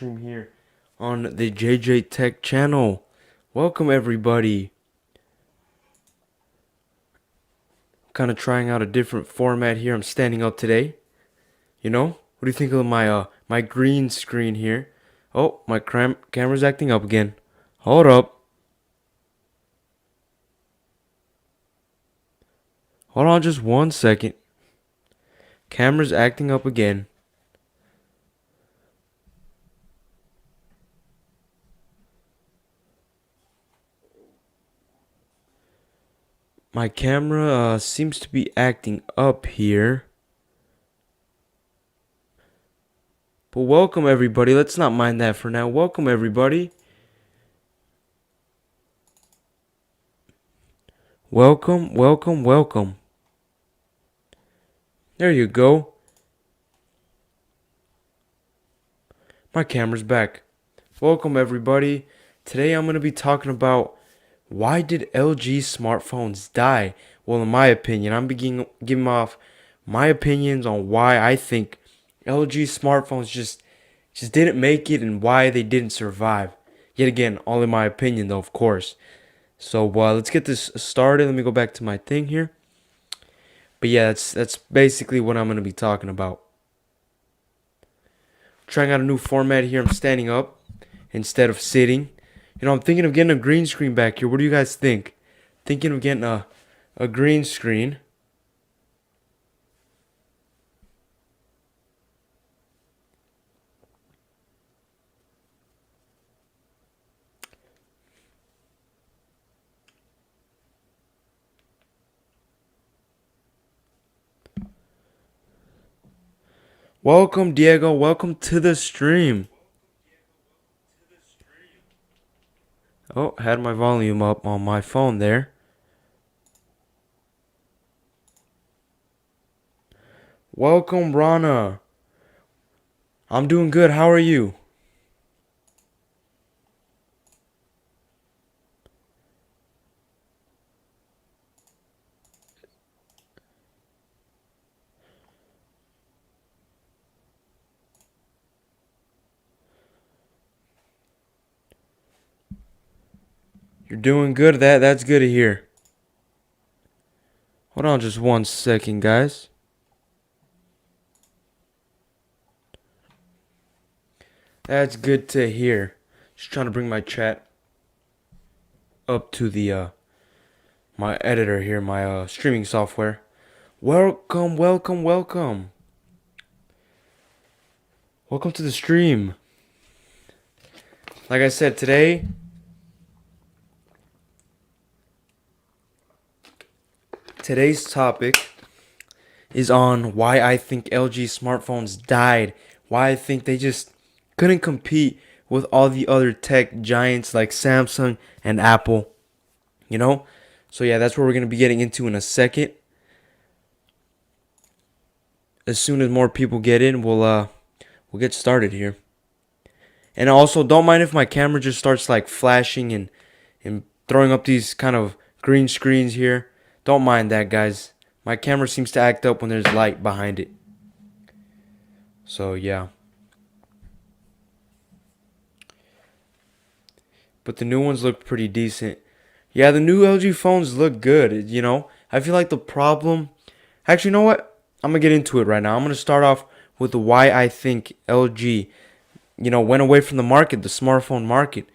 stream here on the JJ Tech channel. Welcome everybody. Kind of trying out a different format here. I'm standing up today. You know, what do you think of my green screen here? Oh, my camera's acting up again. Hold up. Hold on just 1 second. Camera's acting up again. My camera seems to be acting up here. But welcome everybody. Let's not mind that for now. Welcome everybody. Welcome, welcome, welcome. There you go. My camera's back. Welcome everybody. Today I'm going to be talking about why did LG smartphones die? Well, in my opinion, I'm giving off my opinions on why I think LG smartphones just didn't make it and why they didn't survive. Yet again, all in my opinion though, of course. So let's get this started. Let me go back to my thing here. But yeah, that's basically what I'm going to be talking about. Trying out a new format here. I'm standing up instead of sitting. You know, I'm thinking of getting a green screen back here. What do you guys think? Thinking of getting a green screen. Welcome, Diego. Welcome to the stream. Oh, had my volume up on my phone there. Welcome, Rana. I'm doing good. How are you? You're doing good. That's good to hear. Hold on just 1 second, guys. That's good to hear. Just trying to bring my chat up to the my editor here, my streaming software. Welcome, welcome, welcome. Welcome to the stream. Like I said, today's topic is on why I think LG smartphones died. Why I think they just couldn't compete with all the other tech giants like Samsung and Apple. You know? So yeah, that's what we're going to be getting into in a second. As soon as more people get in, we'll get started here. And also, don't mind if my camera just starts like flashing and throwing up these kind of green screens here. Don't mind that, guys. My camera seems to act up when there's light behind it. So yeah. But the new ones look pretty decent. Yeah, the new LG phones look good, you know. I feel like the problem... Actually, you know what? I'm going to get into it right now. I'm going to start off with why I think LG, went away from the market, the smartphone market.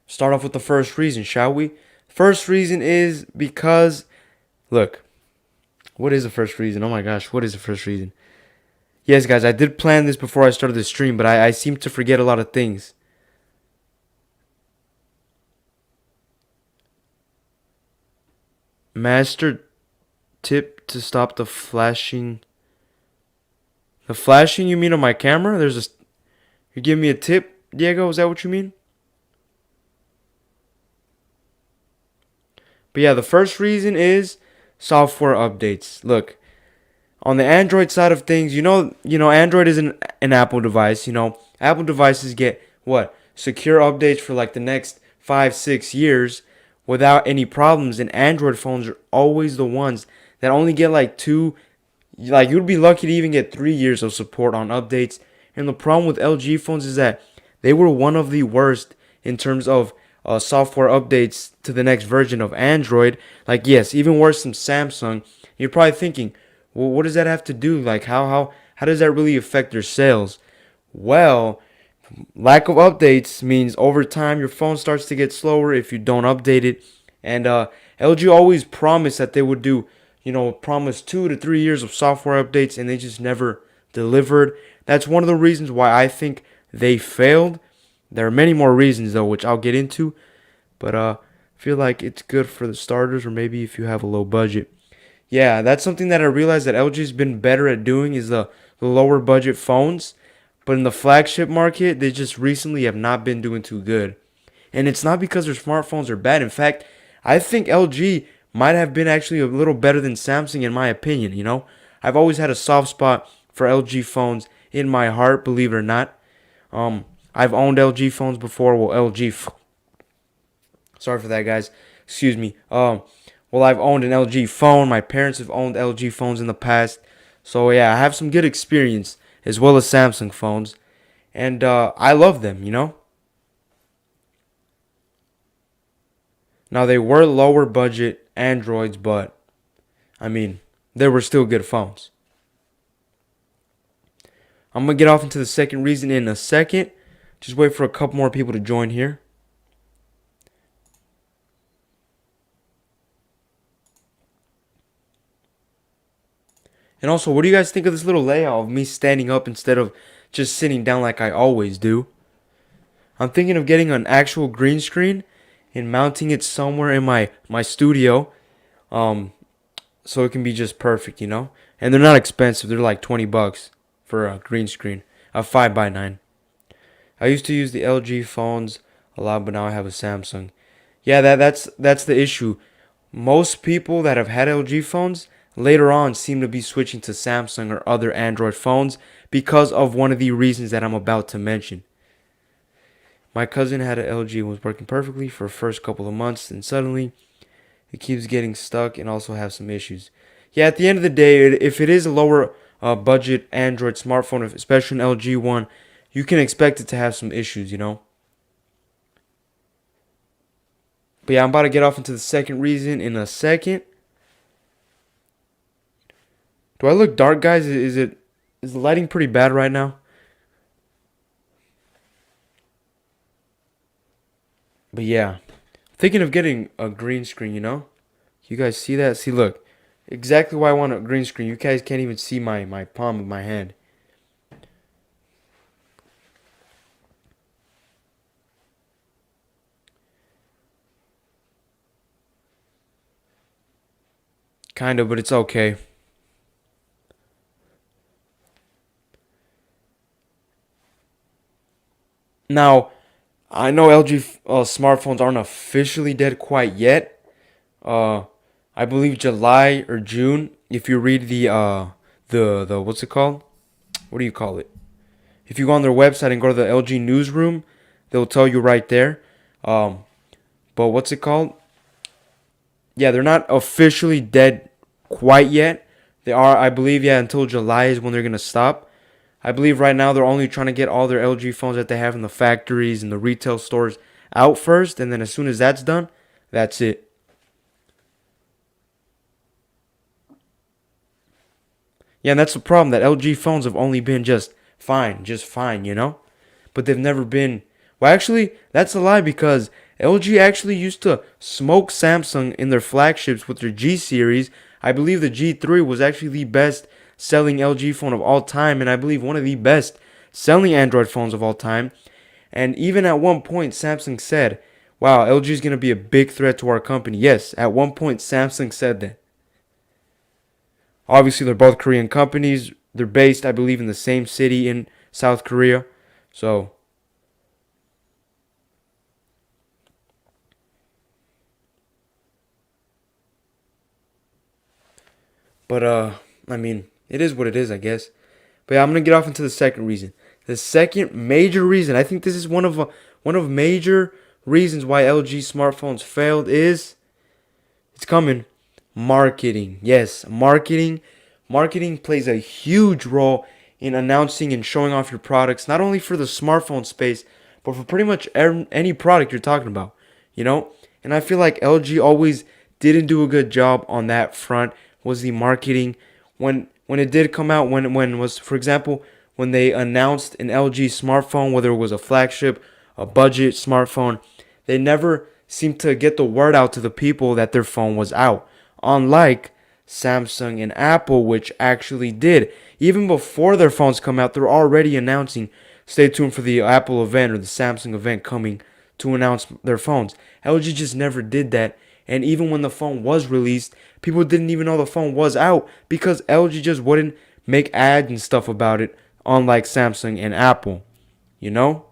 Start off with the first reason, shall we? First reason is because... Look, what is the first reason? Oh my gosh, what is the first reason? Yes, guys, I did plan this before I started the stream, but I seem to forget a lot of things. Master tip to stop the flashing. The flashing you mean on my camera? You give me a tip, Diego? Is that what you mean? But yeah, the first reason is software updates. Look, on the Android side of things, Android is an Apple device. Apple devices get what? Secure updates for like the next 5-6 years without any problems. And Android phones are always the ones that only get like 2. Like, you'd be lucky to even get 3 years of support on updates. And the problem with LG phones is that they were one of the worst in terms of software updates to the next version of Android. Like, yes, even worse than Samsung. You're probably thinking, well, what does that have to do? Like, how does that really affect their sales? Well, lack of updates means over time your phone starts to get slower if you don't update it. And LG always promised that they would do, promise 2 to 3 years of software updates, and they just never delivered. That's one of the reasons why I think they failed. There are many more reasons though, which I'll get into, but I feel like it's good for the starters, or maybe if you have a low budget. Yeah, that's something that I realized that LG's been better at doing is the lower budget phones. But in the flagship market, they just recently have not been doing too good. And it's not because their smartphones are bad. In fact, I think LG might have been actually a little better than Samsung in my opinion. I've always had a soft spot for LG phones in my heart, believe it or not. I've owned LG phones before. Well, sorry for that, guys. Excuse me. Well, I've owned an LG phone. My parents have owned LG phones in the past. So yeah, I have some good experience as well as Samsung phones, and I love them. Now they were lower budget Androids, but I mean, they were still good phones. I'm gonna get off into the second reason in a second. Just wait for a couple more people to join here. And also, what do you guys think of this little layout of me standing up instead of just sitting down like I always do? I'm thinking of getting an actual green screen and mounting it somewhere in my studio, um, so it can be just perfect. And they're not expensive. They're like $20 for a green screen, a 5x9. I used to use the LG phones a lot, but now I have a Samsung. Yeah, that's the issue. Most people that have had LG phones later on seem to be switching to Samsung or other Android phones because of one of the reasons that I'm about to mention. My cousin had an LG and was working perfectly for the first couple of months, and suddenly it keeps getting stuck and also has some issues. Yeah, at the end of the day, if it is a lower budget Android smartphone, especially an LG one, you can expect it to have some issues. But yeah, I'm about to get off into the second reason in a second. Do I look dark, guys? Is the lighting pretty bad right now? But yeah, thinking of getting a green screen. You guys see that? See, look. Exactly why I want a green screen. You guys can't even see my palm of my hand. Kind of, but it's okay. Now, I know LG smartphones aren't officially dead quite yet. Uh, I believe July or June. If you read the what's it called? What do you call it? If you go on their website and go to the LG newsroom, they'll tell you right there. Um, but what's it called? Yeah, they're not officially dead quite yet. They are, I believe, yeah, until July is when they're gonna stop. I believe right now they're only trying to get all their LG phones that they have in the factories and the retail stores out first, and then as soon as that's done, that's it. Yeah, and that's the problem that LG phones have only been just fine. But they've never been. Well, actually, that's a lie because LG actually used to smoke Samsung in their flagships with their G series. I believe the G3 was actually the best selling LG phone of all time, and I believe one of the best selling Android phones of all time. And even at one point, Samsung said, wow, LG is going to be a big threat to our company. Yes, at one point, Samsung said that. Obviously, they're both Korean companies. They're based, I believe, in the same city in South Korea. So, but I mean, it is what it is, I guess. But yeah, I'm gonna get off into the second reason. The second major reason, I think this is one of major reasons why LG smartphones failed is it's coming. Marketing. Yes, marketing. Marketing plays a huge role in announcing and showing off your products, not only for the smartphone space, but for pretty much any product you're talking about, you know? And I feel like LG always didn't do a good job on that front. Was the marketing when it did come out, when was, for example, when they announced an LG smartphone, whether it was a flagship, a budget smartphone, they never seemed to get the word out to the people that their phone was out. Unlike Samsung and Apple, which actually did. Even before their phones come out, they're already announcing, stay tuned for the Apple event or the Samsung event coming to announce their phones. LG just never did that. And even when the phone was released, people didn't even know the phone was out because LG just wouldn't make ads and stuff about it, unlike Samsung and Apple, you know?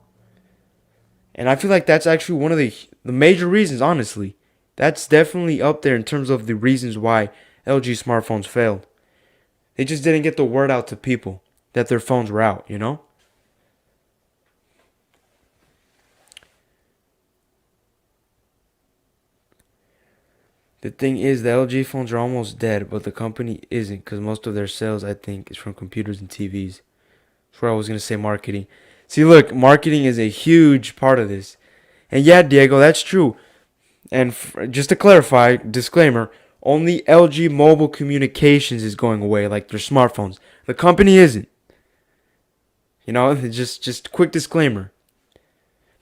And I feel like that's actually one of the major reasons, honestly. That's definitely up there in terms of the reasons why LG smartphones failed. They just didn't get the word out to people that their phones were out, you know? The thing is, the LG phones are almost dead, but the company isn't because most of their sales, I think, is from computers and TVs. That's where I was going to say marketing. See, look, marketing is a huge part of this. And yeah, Diego, that's true. And just to clarify, disclaimer, only LG Mobile Communications is going away, like their smartphones. The company isn't. You know, just quick disclaimer.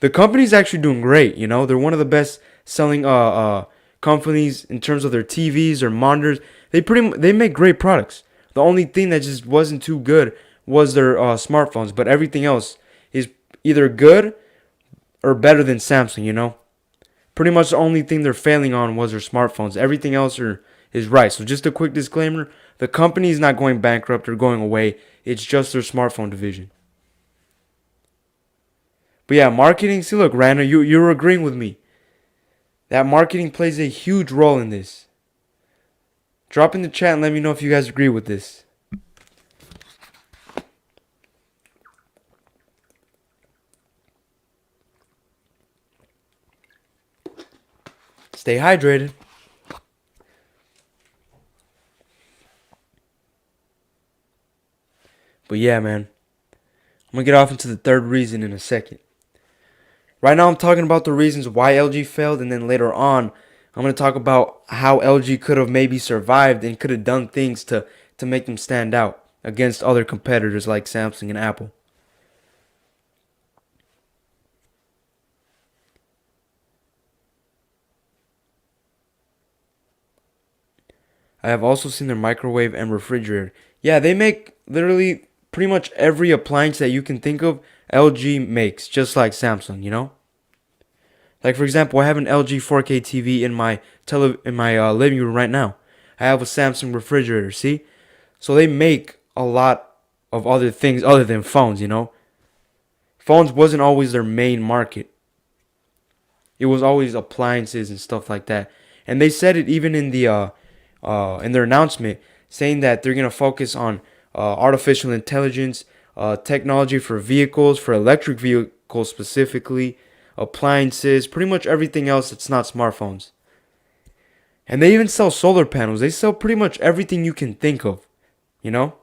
The company's actually doing great, you know. They're one of the best selling companies in terms of their TVs or monitors. They make great products. The only thing that just wasn't too good was their smartphones, but everything else is either good or better than Samsung, you know. Pretty much the only thing they're failing on was their smartphones. Everything else is right. So just a quick disclaimer, the company is not going bankrupt or going away. It's just their smartphone division. But yeah, marketing, see look, Rana, you're agreeing with me. That marketing plays a huge role in this. Drop in the chat and let me know if you guys agree with this. Stay hydrated. But yeah, man. I'm going to get off into the third reason in a second. Right now I'm talking about the reasons why LG failed, and then later on I'm going to talk about how LG could have maybe survived and could have done things to make them stand out against other competitors like Samsung and Apple. I have also seen their microwave and refrigerator. Yeah, they make literally pretty much every appliance that you can think of, LG makes, just like Samsung, you know? Like for example, I have an LG 4K TV in my living room right now. I have a Samsung refrigerator, see? So they make a lot of other things other than phones, you know? Phones wasn't always their main market. It was always appliances and stuff like that. And they said it even in their announcement, saying that they're gonna focus on artificial intelligence, technology for vehicles, for electric vehicles specifically, appliances, pretty much everything else that's not smartphones. And they even sell solar panels. They sell pretty much everything you can think of, you know?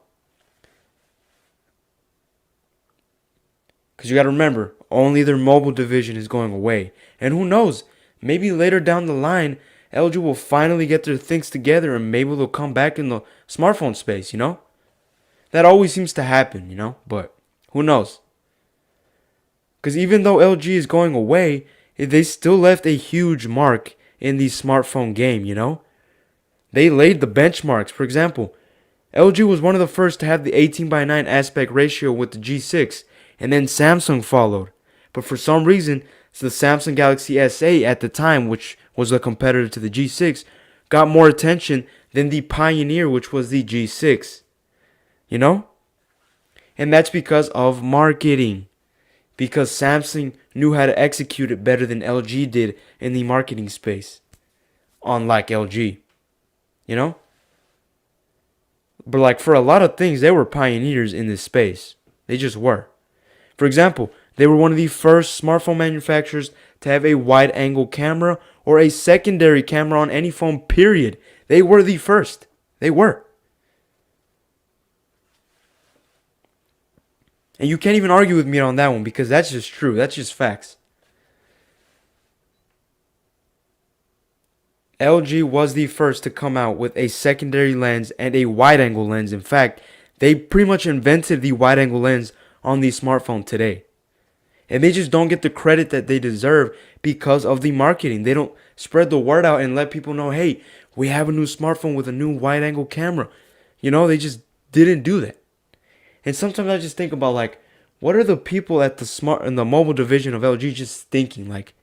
Because you got to remember, only their mobile division is going away. And who knows, maybe later down the line, LG will finally get their things together and maybe they'll come back in the smartphone space, you know? That always seems to happen, you know? But who knows? Because even though LG is going away, they still left a huge mark in the smartphone game, you know? They laid the benchmarks. For example, LG was one of the first to have the 18:9 aspect ratio with the G6, and then Samsung followed. But for some reason, the Samsung Galaxy S8 at the time, which was a competitor to the G6, got more attention than the Pioneer, which was the G6. You know? And that's because of marketing. Because Samsung knew how to execute it better than LG did in the marketing space. Unlike LG. You know? But like for a lot of things, they were pioneers in this space. They just were. For example, they were one of the first smartphone manufacturers to have a wide angle camera or a secondary camera on any phone, period. They were the first. They were. And you can't even argue with me on that one because that's just true. That's just facts. LG was the first to come out with a secondary lens and a wide angle lens. In fact, they pretty much invented the wide angle lens on the smartphone today. And they just don't get the credit that they deserve because of the marketing. They don't spread the word out and let people know, hey, we have a new smartphone with a new wide angle camera. They just didn't do that. And sometimes I just think about like, what are the people at the smart in the mobile division of LG just thinking? Like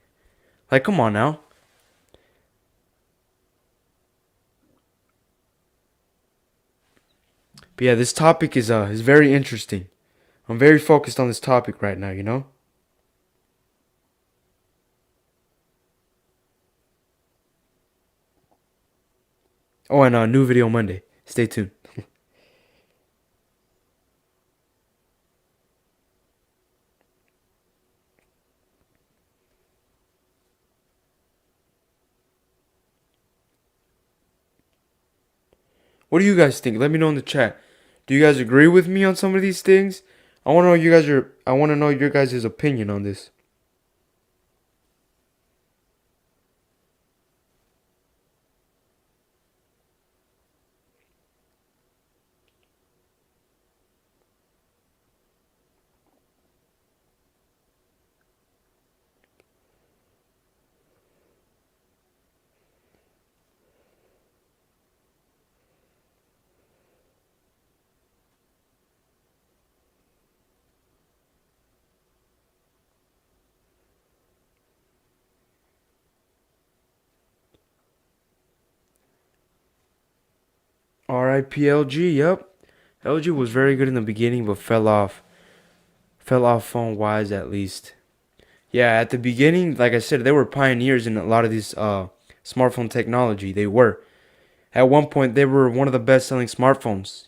come on now. But yeah, this topic is very interesting. I'm very focused on this topic right now. Oh, and a new video Monday. Stay tuned. What do you guys think? Let me know in the chat. Do you guys agree with me on some of these things? I want to know your guys' opinion on this. RIP LG. Yep. LG was very good in the beginning, but fell off. Fell off phone wise, at least. Yeah, at the beginning, like I said, they were pioneers in a lot of these smartphone technology. They were. At one point, they were one of the best selling smartphones.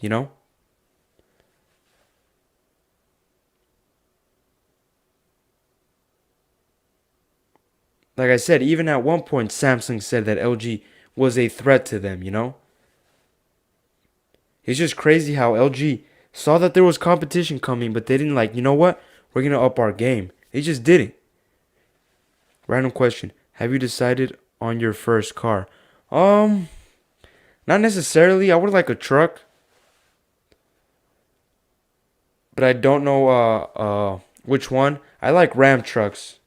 Like I said, even at one point, Samsung said that LG was a threat to them. It's just crazy how LG saw that there was competition coming, but they didn't like, you know what? We're going to up our game. They just didn't. Random question. Have you decided on your first car? Um, Not necessarily. I would like a truck, but I don't know which one. I like Ram trucks.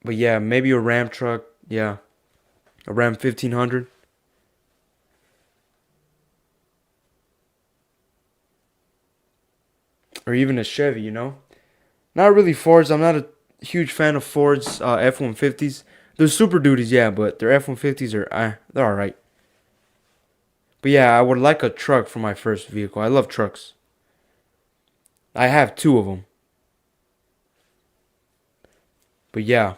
But yeah, maybe a Ram truck. Yeah, a Ram 1500 or even a Chevy. Not really Fords. I'm not a huge fan of Ford's F-150s. They're Super Duties, yeah, but their F-150s they're all right. But yeah, I would like a truck for my first vehicle. I love trucks. I have two of them. But yeah.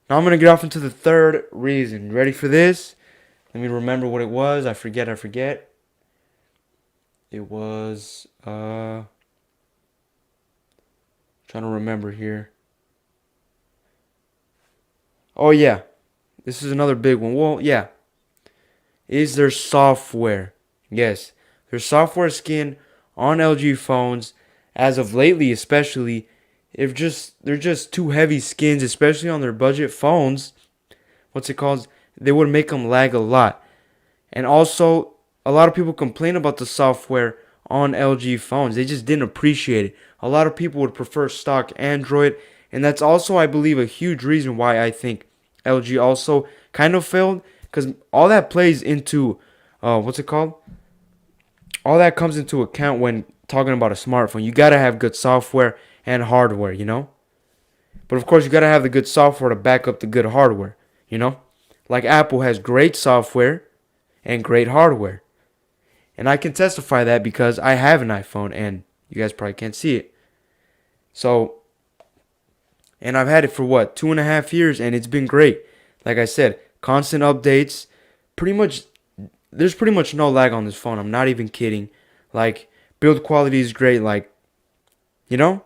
Now I'm gonna get off into the third reason. Ready for this? Let me remember what it was. I forget. It was trying to remember here. Oh yeah. This is another big one. Well, yeah. Is their software. Yes. Their software skin on LG phones as of lately especially if just they're just too heavy skins, especially on their budget phones. What's it called? They would make them lag a lot. And also, a lot of people complain about the software on LG phones. They just didn't appreciate it. A lot of people would prefer stock Android, and that's also, I believe, a huge reason why I think LG also kind of failed, because all that plays into, what's it called? All that comes into account when talking about a smartphone. You gotta have good software and hardware. But of course, you gotta have the good software to back up the good hardware. Like Apple has great software and great hardware. And I can testify that because I have an iPhone and you guys probably can't see it. So, and I've had it for what, 2.5 years, and it's been great. Like I said, constant updates. Pretty much, there's pretty much no lag on this phone. I'm not even kidding. Like, build quality is great. Like, you know?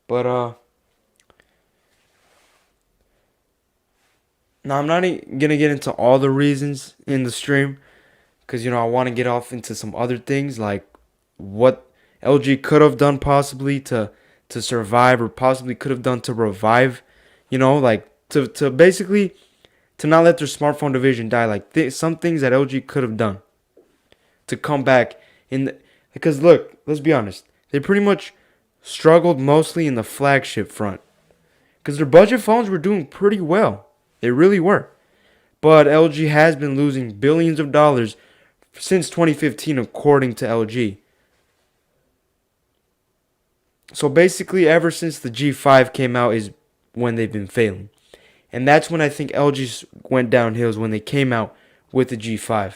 But now I'm not gonna get into all the reasons in the stream, because I want to get off into some other things like what LG could have done possibly to survive, or possibly could have done to revive, like to basically to not let their smartphone division die. Like some things that LG could have done to come back because look, let's be honest, they pretty much struggled mostly in the flagship front because their budget phones were doing pretty well. They really were. But LG has been losing billions of dollars since 2015, according to LG. So basically, ever since the G5 came out is when they've been failing. And that's when I think LG went downhill, is when they came out with the G5.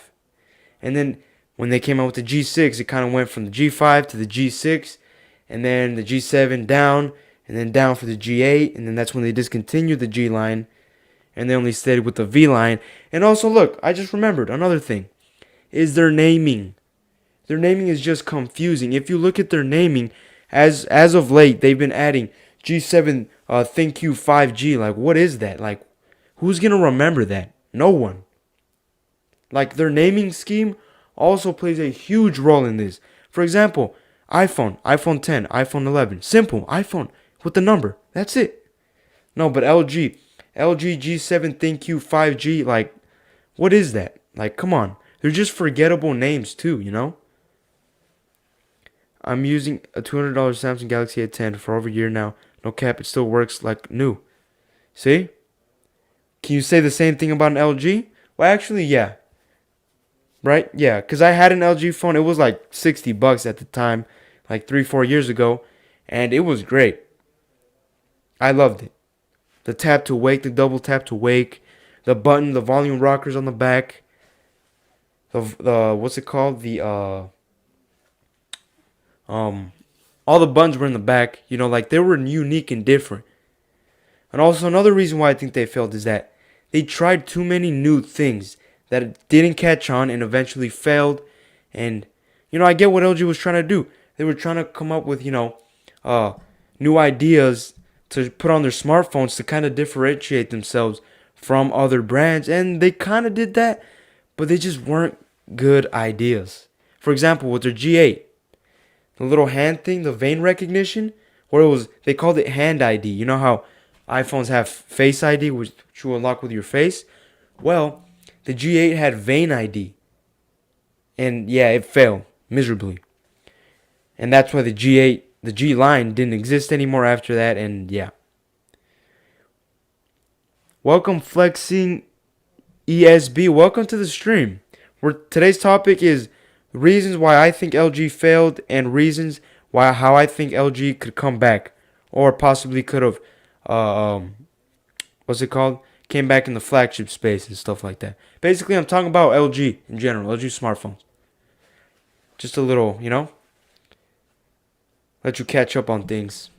And then when they came out with the G6, it kind of went from the G5 to the G6, and then the G7 down, and then down for the G8, and then that's when they discontinued the G line, and they only stayed with the V line. And also, look, I just remembered another thing, is their naming. Their naming is just confusing. If you look at their naming, as of late, they've been adding G7 ThinQ 5G. Like, what is that? Like, who's going to remember that? No one. Like, their naming scheme also plays a huge role in this. For example, iPhone 10, iPhone 11. Simple, iPhone with the number. That's it. No, but LG G7 ThinQ 5G, like, what is that? Like, come on. They're just forgettable names too. I'm using a $200 Samsung Galaxy A10 for over a year now. No cap, it still works like new. See? Can you say the same thing about an LG? Well, actually, yeah. Right? Yeah, because I had an LG phone. It was like $60 at the time, like 3-4 years ago, and it was great. I loved it. The tap to wake, the double tap to wake, the button, the volume rockers on the back, the what's it called? All the buttons were in the back. Like they were unique and different. And also another reason why I think they failed is that they tried too many new things that didn't catch on and eventually failed. And I get what LG was trying to do. They were trying to come up with new ideas to put on their smartphones to kind of differentiate themselves from other brands, and they kind of did that, but they just weren't good ideas. For example, with their G8, the little hand thing, the vein recognition, they called it hand ID. You know how iPhones have Face ID, which you unlock with your face? Well, the G8 had vein ID, and yeah, it failed miserably. And that's why the G line didn't exist anymore after that, and yeah. Welcome, Flexing ESB. Welcome to the stream. Today's topic is reasons why I think LG failed and reasons how I think LG could come back, or possibly could have, what's it called? Came back in the flagship space and stuff like that. Basically, I'm talking about LG in general, LG smartphones. Just a little, let you catch up on things.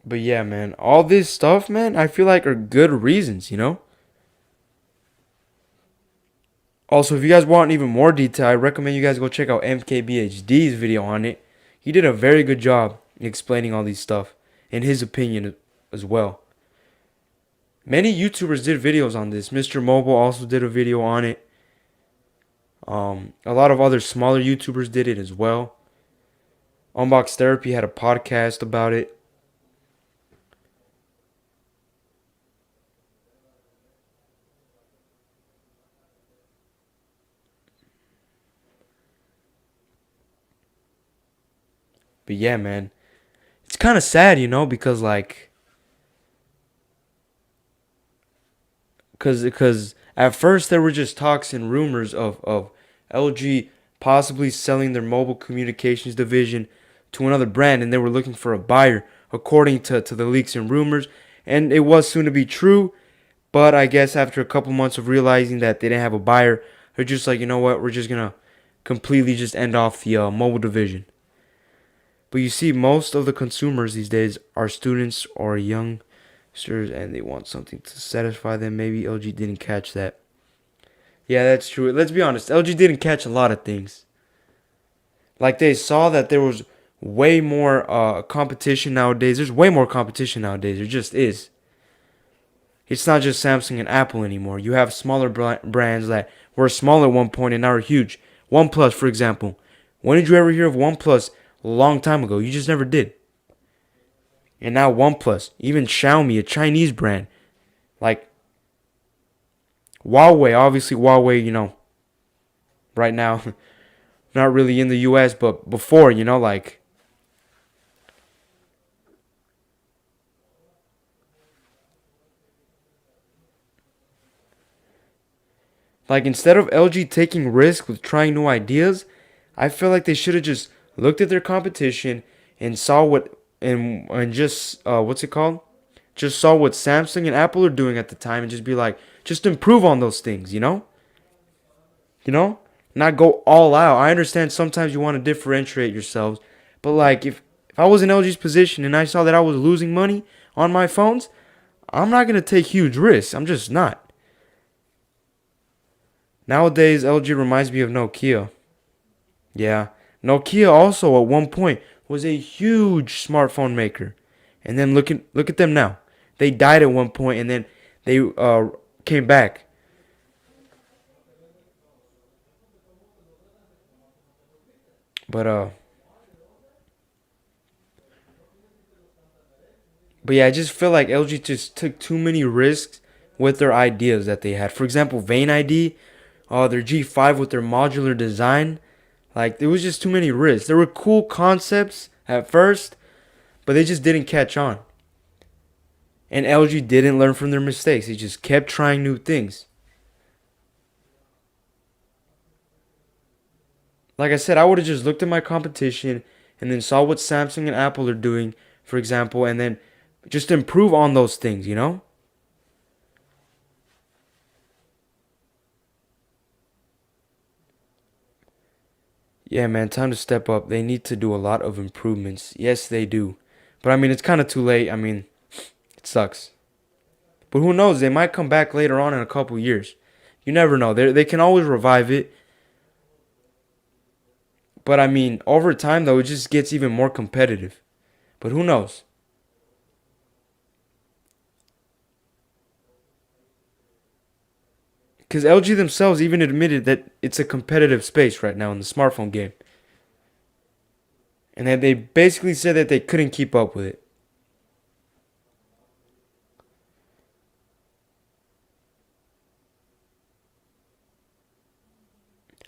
But yeah, man, all this stuff, man, I feel like are good reasons. Also, if you guys want even more detail, I recommend you guys go check out MKBHD's video on it. He did a very good job explaining all these stuff, in his opinion as well. Many YouTubers did videos on this. Mr. Mobile also did a video on it. A lot of other smaller YouTubers did it as well. Unbox Therapy had a podcast about it. But yeah, man, it's kind of sad, because because at first there were just talks and rumors of LG possibly selling their mobile communications division to another brand, and they were looking for a buyer, according to the leaks and rumors, and it was soon to be true. But I guess after a couple months of realizing that they didn't have a buyer, they're just like, you know what, we're just gonna completely just end off the mobile division. But you see, most of the consumers these days are students or youngsters, and they want something to satisfy them. Maybe LG didn't catch that. Yeah, that's true. Let's be honest, LG didn't catch a lot of things. Like they saw that there was way more competition nowadays. There's way more competition nowadays. There just is. It's not just Samsung and Apple anymore. You have smaller brands that were small at one point and now are huge. OnePlus, for example. When did you ever hear of OnePlus? A long time ago. You just never did. And now OnePlus, even Xiaomi, a Chinese brand, like Huawei, obviously Huawei, right now, not really in the US, but before, like instead of LG taking risks with trying new ideas, I feel like they should have just looked at their competition and saw what and just what's it called? Just saw what Samsung and Apple are doing at the time and just be like, just improve on those things, you know? You know? Not go all out. I understand sometimes you want to differentiate yourselves, but like if I was in LG's position and I saw that I was losing money on my phones, I'm not gonna take huge risks. I'm just not. Nowadays, LG reminds me of Nokia. Yeah, Nokia also at one point was a huge smartphone maker, and then look at them now. They died at one point, and then they came back. But but yeah, I just feel like LG just took too many risks with their ideas that they had. For example, Vane ID, their G5 with their modular design. Like there was just too many risks. There were cool concepts at first, but they just didn't catch on. And LG didn't learn from their mistakes. They just kept trying new things. Like I said, I would have just looked at my competition and then saw what Samsung and Apple are doing, for example, and then just improve on those things, you know? Yeah, man, time to step up. They need to do a lot of improvements. Yes, they do. But I mean, it's kind of too late. I mean, it sucks. But who knows? They might come back later on in a couple years. You never know. They can always revive it. But I mean, over time, though, it just gets even more competitive. But who knows? Because LG themselves even admitted that it's a competitive space right now in the smartphone game. And that they basically said that they couldn't keep up with it.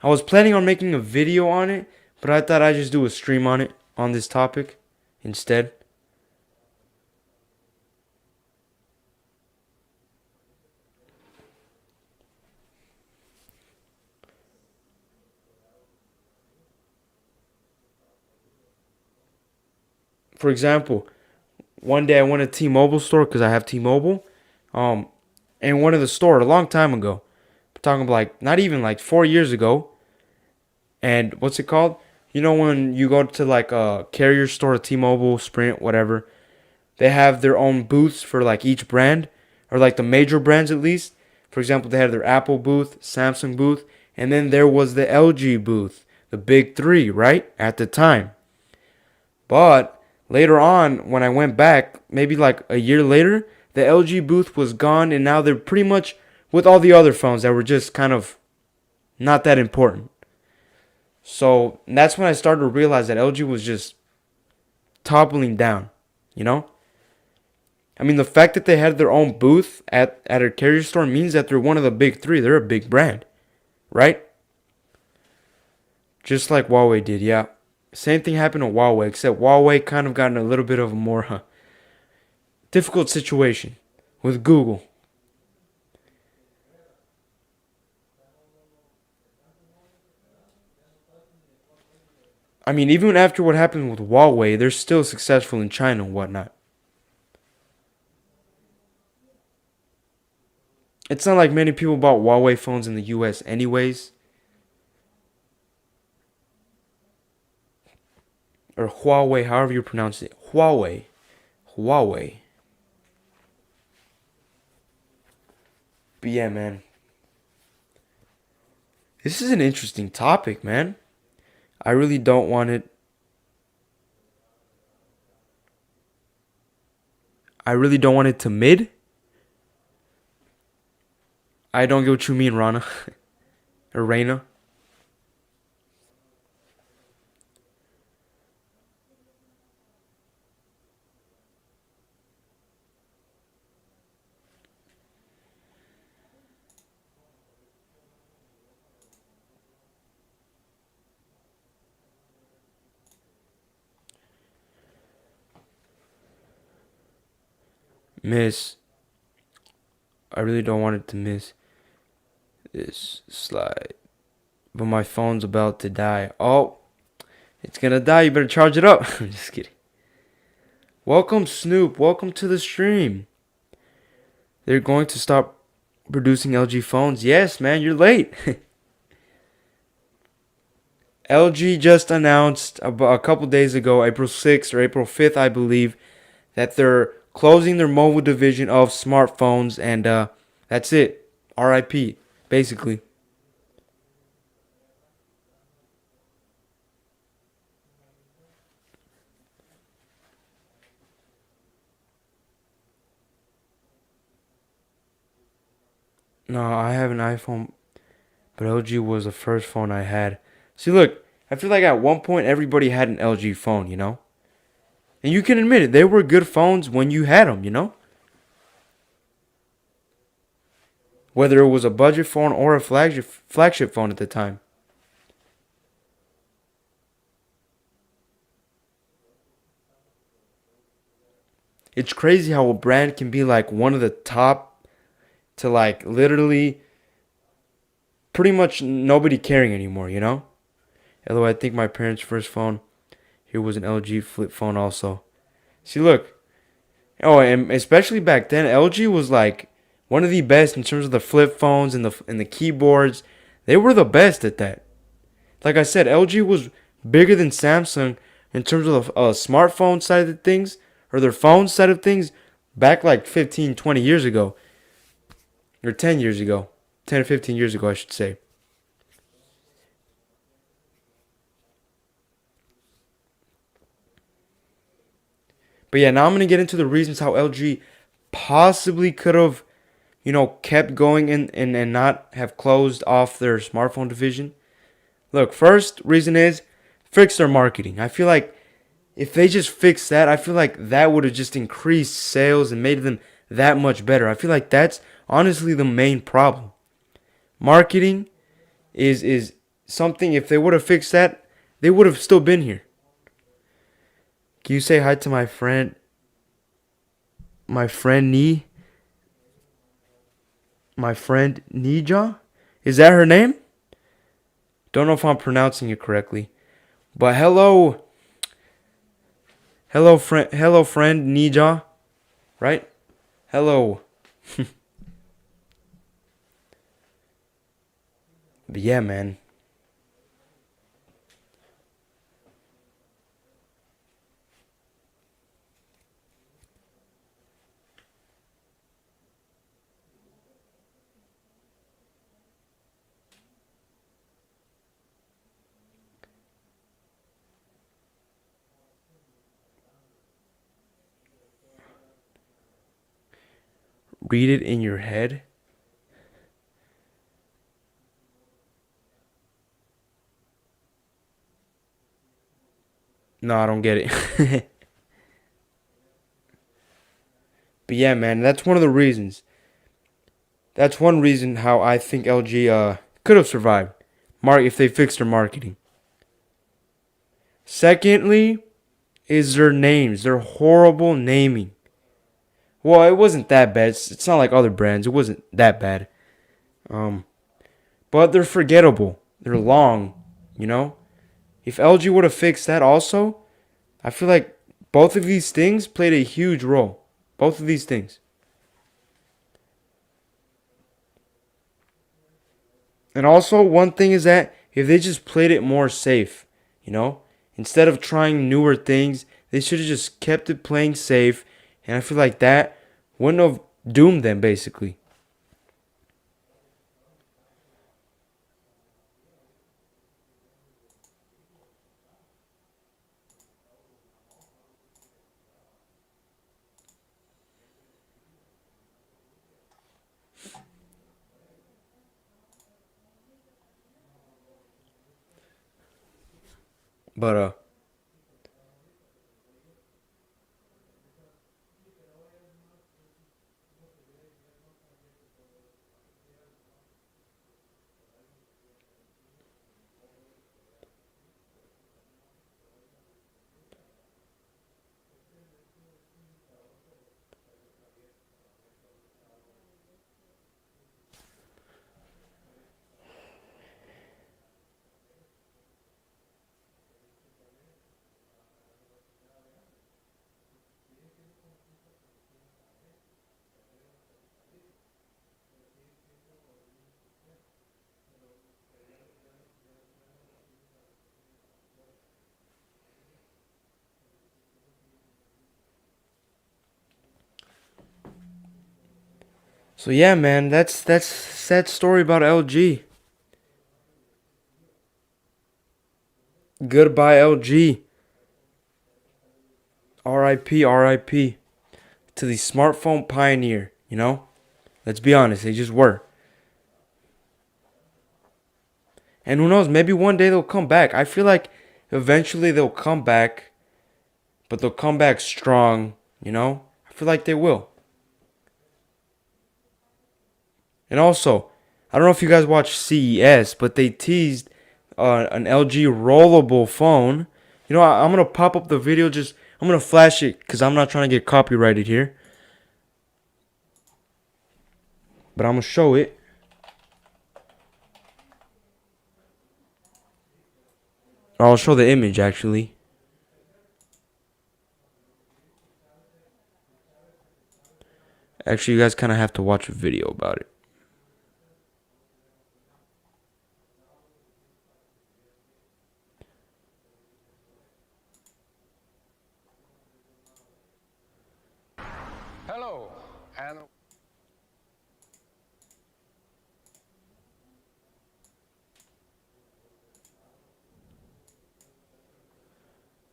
I was planning on making a video on it, but I thought I'd just do a stream on it, on this topic instead. For example, one day I went to T-Mobile store because I have T-Mobile. Um, and went to the store a long time ago. I'm talking about like not even like 4 years ago. And what's it called? You know when you go to like a carrier store, T-Mobile, Sprint, whatever, they have their own booths for like each brand, or like the major brands at least. For example, they had their Apple booth, Samsung booth, and then there was the LG booth, the big three, right? At the time. But later on, when I went back, maybe like a year later, the LG booth was gone, and now they're pretty much with all the other phones that were just kind of not that important. So that's when I started to realize that LG was just toppling down, you know? I mean, the fact that they had their own booth at a carrier store means that they're one of the big three. They're a big brand, right? Just like Huawei did, yeah. Same thing happened to Huawei, except Huawei kind of got in a little bit of a more difficult situation with Google. I mean, even after what happened with Huawei, they're still successful in China and whatnot. It's not like many people bought Huawei phones in the US anyways. or Huawei, however you pronounce it. Huawei. Huawei. But yeah, man. This is an interesting topic, man. I really don't want it. I really don't want it to mid. I don't get what you mean, Rana. Or Reina. Miss. I really don't want it to miss this slide. But my phone's about to die. Oh, it's gonna die. You better charge it up. I'm just kidding. Welcome, Snoop. Welcome to the stream. They're going to stop producing LG phones. Yes, man, you're late. LG just announced about a couple days ago, April 6th or April 5th, I believe, that they're closing their mobile division of smartphones, and that's it. RIP, basically. No, I have an iPhone, but LG was the first phone I had. See, look, I feel like at one point everybody had an LG phone, you know? And you can admit it, they were good phones when you had them, you know? Whether it was a budget phone or a flagship phone at the time. It's crazy how a brand can be like one of the top to like literally pretty much nobody caring anymore, you know? Although I think my parents' first phone here was an LG flip phone also. See, look. Oh, and especially back then, LG was like one of the best in terms of the flip phones and the keyboards. They were the best at that. Like I said, LG was bigger than Samsung in terms of the smartphone side of things or their phone side of things back like 15, 20 years ago or 10 years ago. 10 or 15 years ago, I should say. But yeah, now I'm going to get into the reasons how LG possibly could have, kept going and not have closed off their smartphone division. Look, first reason is fix their marketing. I feel like if they just fix that, I feel like that would have just increased sales and made them that much better. I feel like that's honestly the main problem. Marketing is something, if they would have fixed that, they would have still been here. Can you say hi to my friend Nee? My friend Nija? Is that her name? Don't know if I'm pronouncing it correctly. But hello friend Nija, right? Hello. But yeah, man. Read it in your head. No, I don't get it. But yeah, man, that's one of the reasons. That's one reason how I think LG could have survived. If they fixed their marketing. Secondly, is their names. Their horrible naming. Well, it wasn't that bad. It's not like other brands. It wasn't that bad. Um, but they're forgettable. They're long. You know. If LG would have fixed that also, I feel like both of these things played a huge role. Both of these things. And also, one thing is that if they just played it more safe, you know, Instead of trying newer things, they should have just kept it playing safe. And I feel like that wouldn't have doomed them, basically. But so yeah, man, that's sad story about LG. Goodbye, LG. RIP, RIP to the smartphone pioneer. You know, let's be honest, they just were. And who knows? Maybe one day they'll come back. I feel like eventually they'll come back, but they'll come back strong. You know, I feel like they will. And also, I don't know if you guys watch CES, but they teased an LG rollable phone. You know, I'm gonna pop up the video. Just I'm gonna flash it because I'm not trying to get copyrighted here. But I'm gonna show it. Or I'll show the image actually. Actually, you guys kind of have to watch a video about it. Hello, and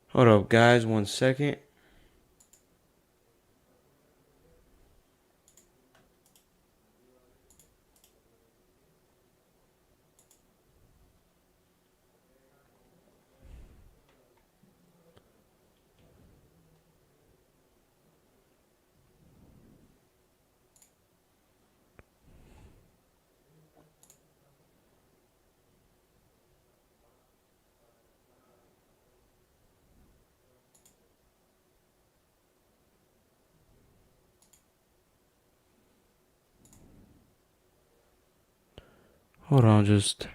Hold up, guys, 1 second. Hold on, just.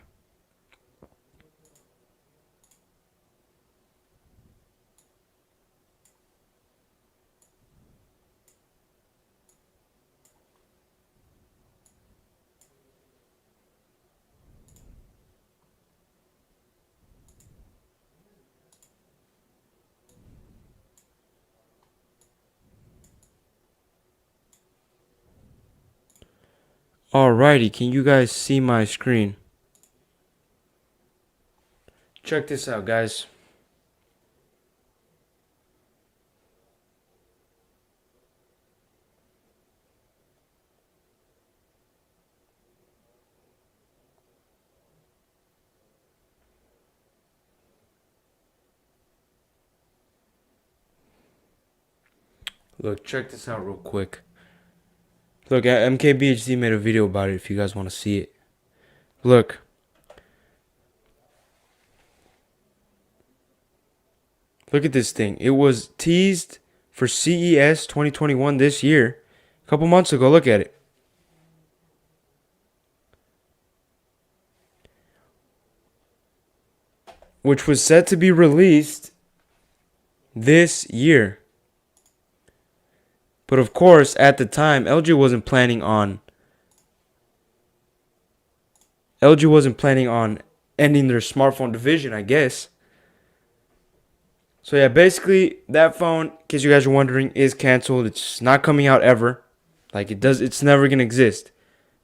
Alrighty, can you guys see my screen? Check this out, guys. Look, check this out real quick. Look, MKBHD made a video about it if you guys want to see it. Look. Look at this thing. It was teased for CES 2021 this year. A couple months ago. Look at it. Which was set to be released this year. But of course, at the time, LG wasn't planning on ending their smartphone division, I guess. So yeah, basically that phone, in case you guys are wondering, is canceled. It's not coming out ever. Like it's never gonna exist,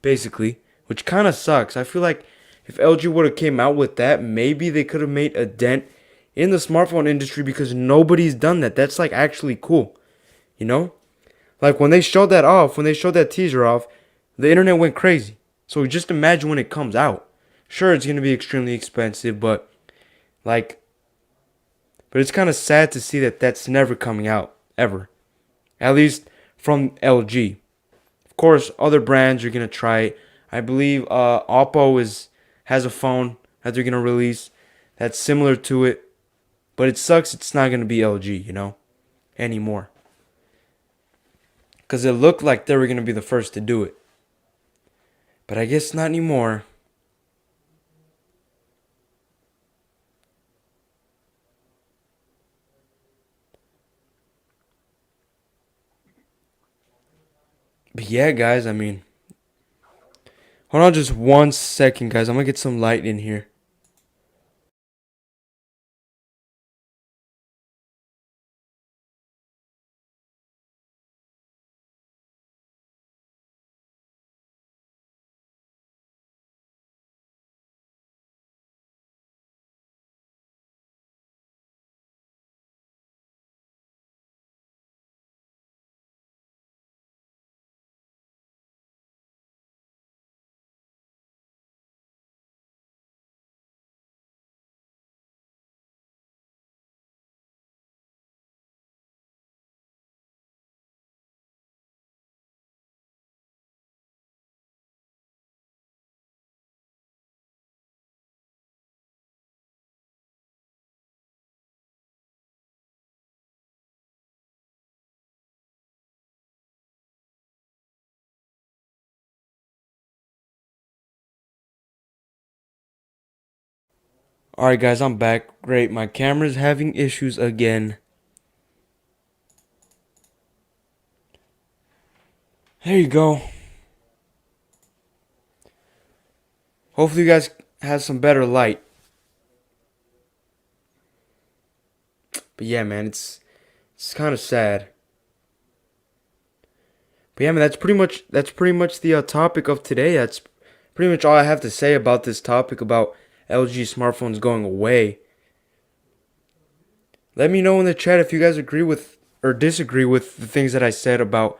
basically, which kind of sucks. I feel like if LG would have came out with that, maybe they could have made a dent in the smartphone industry because nobody's done that. That's like actually cool, you know? Like when they showed that off, when they showed that teaser off, the internet went crazy. So just imagine when it comes out. Sure, it's gonna be extremely expensive, like, but it's kind of sad to see that that's never coming out ever. At least from LG. Of course, other brands are gonna try it. I believe Oppo has a phone that they're gonna release that's similar to it, but it sucks. It's not gonna be LG, anymore. Because it looked like they were gonna be the first to do it, but I guess not anymore. But yeah, guys. I mean, hold on just 1 second, guys. I'm gonna get some light in here. All right, guys. I'm back. Great. My camera's having issues again. There you go. Hopefully, you guys have some better light. But yeah, man, it's kind of sad. But yeah, man, that's pretty much the topic of today. That's pretty much all I have to say about this topic about LG smartphones going away. Let me know in the chat if you guys agree with or disagree with the things that I said about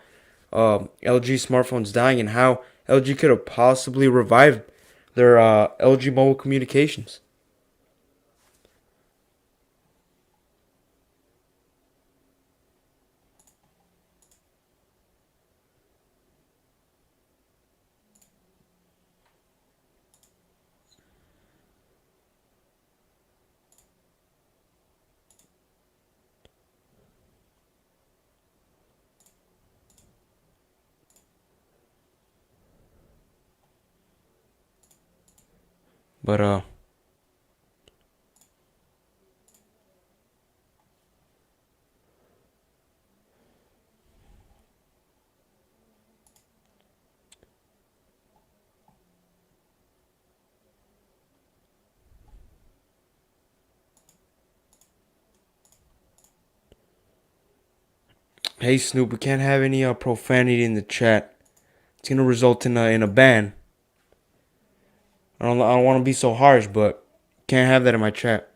LG smartphones dying and how LG could have possibly revived their LG mobile communications. But hey Snoop, we can't have any profanity in the chat. It's gonna result in a ban. I don't want to be so harsh, but can't have that in my chat.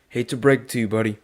Hate to break it to you, buddy.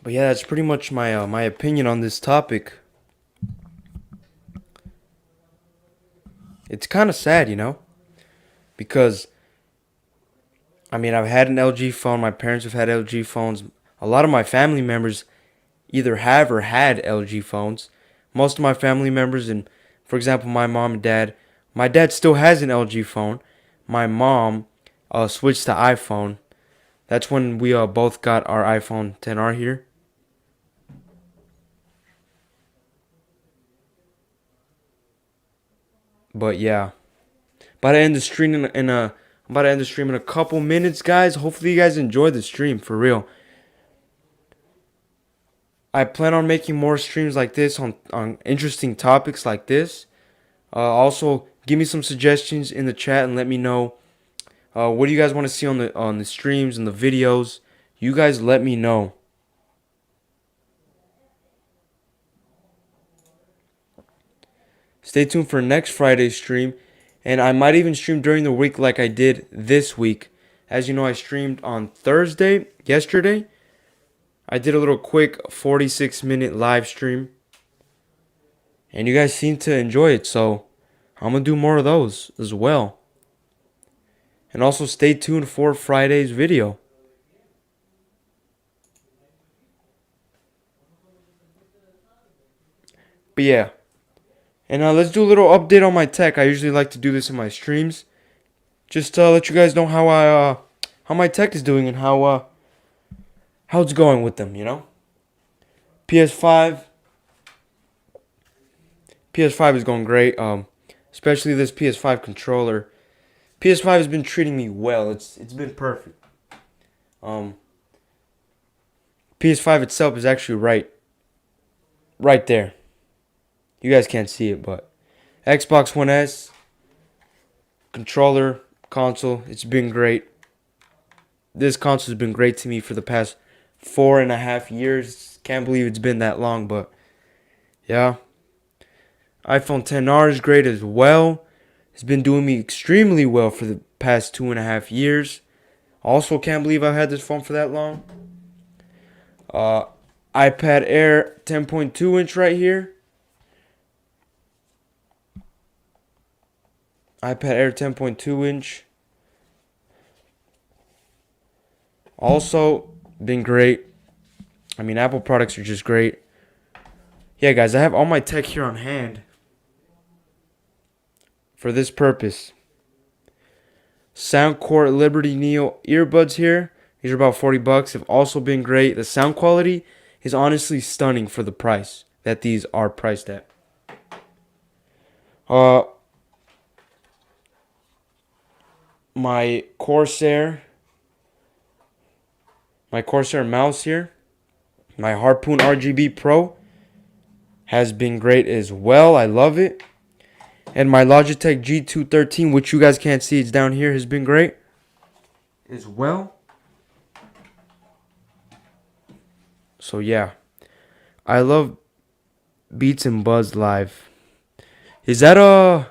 But yeah, that's pretty much my opinion on this topic. It's kind of sad, because I mean I've had an LG phone. My parents have had LG phones. A lot of my family members either have or had LG phones. Most of my family members, and for example, my mom and dad, My dad still has an LG phone. My mom switched to iPhone. That's when we both got our iPhone 10R here. But yeah, about to end the stream in a I'm about to end the stream in a couple minutes, guys. Hopefully you guys enjoyed the stream for real. I plan on making more streams like this on interesting topics like this. Also, give me some suggestions in the chat and let me know what do you guys want to see on the streams and the videos. You guys let me know. Stay tuned for next Friday's stream. And I might even stream during the week like I did this week. As you know, I streamed on Thursday, yesterday. I did a little quick 46-minute live stream. And you guys seem to enjoy it, so I'm going to do more of those as well. And also stay tuned for Friday's video. But yeah. And let's do a little update on my tech. I usually like to do this in my streams. Just to let you guys know how my tech is doing and how it's going with them, you know? PS5 is going great. Especially this PS5 controller. PS5 has been treating me well. It's been perfect. PS5 itself is actually right there. You guys can't see it, but Xbox One S, controller, console, it's been great. This console has been great to me for the past 4.5 years. Can't believe it's been that long, but yeah. iPhone XR is great as well. It's been doing me extremely well for the past 2.5 years. Also can't believe I've had this phone for that long. iPad Air 10.2 inch right here. iPad Air 10.2 inch. Also been great. I mean, Apple products are just great. Yeah, guys, I have all my tech here on hand for this purpose. Soundcore Liberty Neo earbuds here. These are about $40. Have also been great. The sound quality is honestly stunning for the price that these are priced at. My Corsair mouse here. My Harpoon RGB Pro has been great as well. I love it. And my Logitech G213, which you guys can't see, it's down here, has been great as well. So yeah, I love Beats and Buds Live. Is that a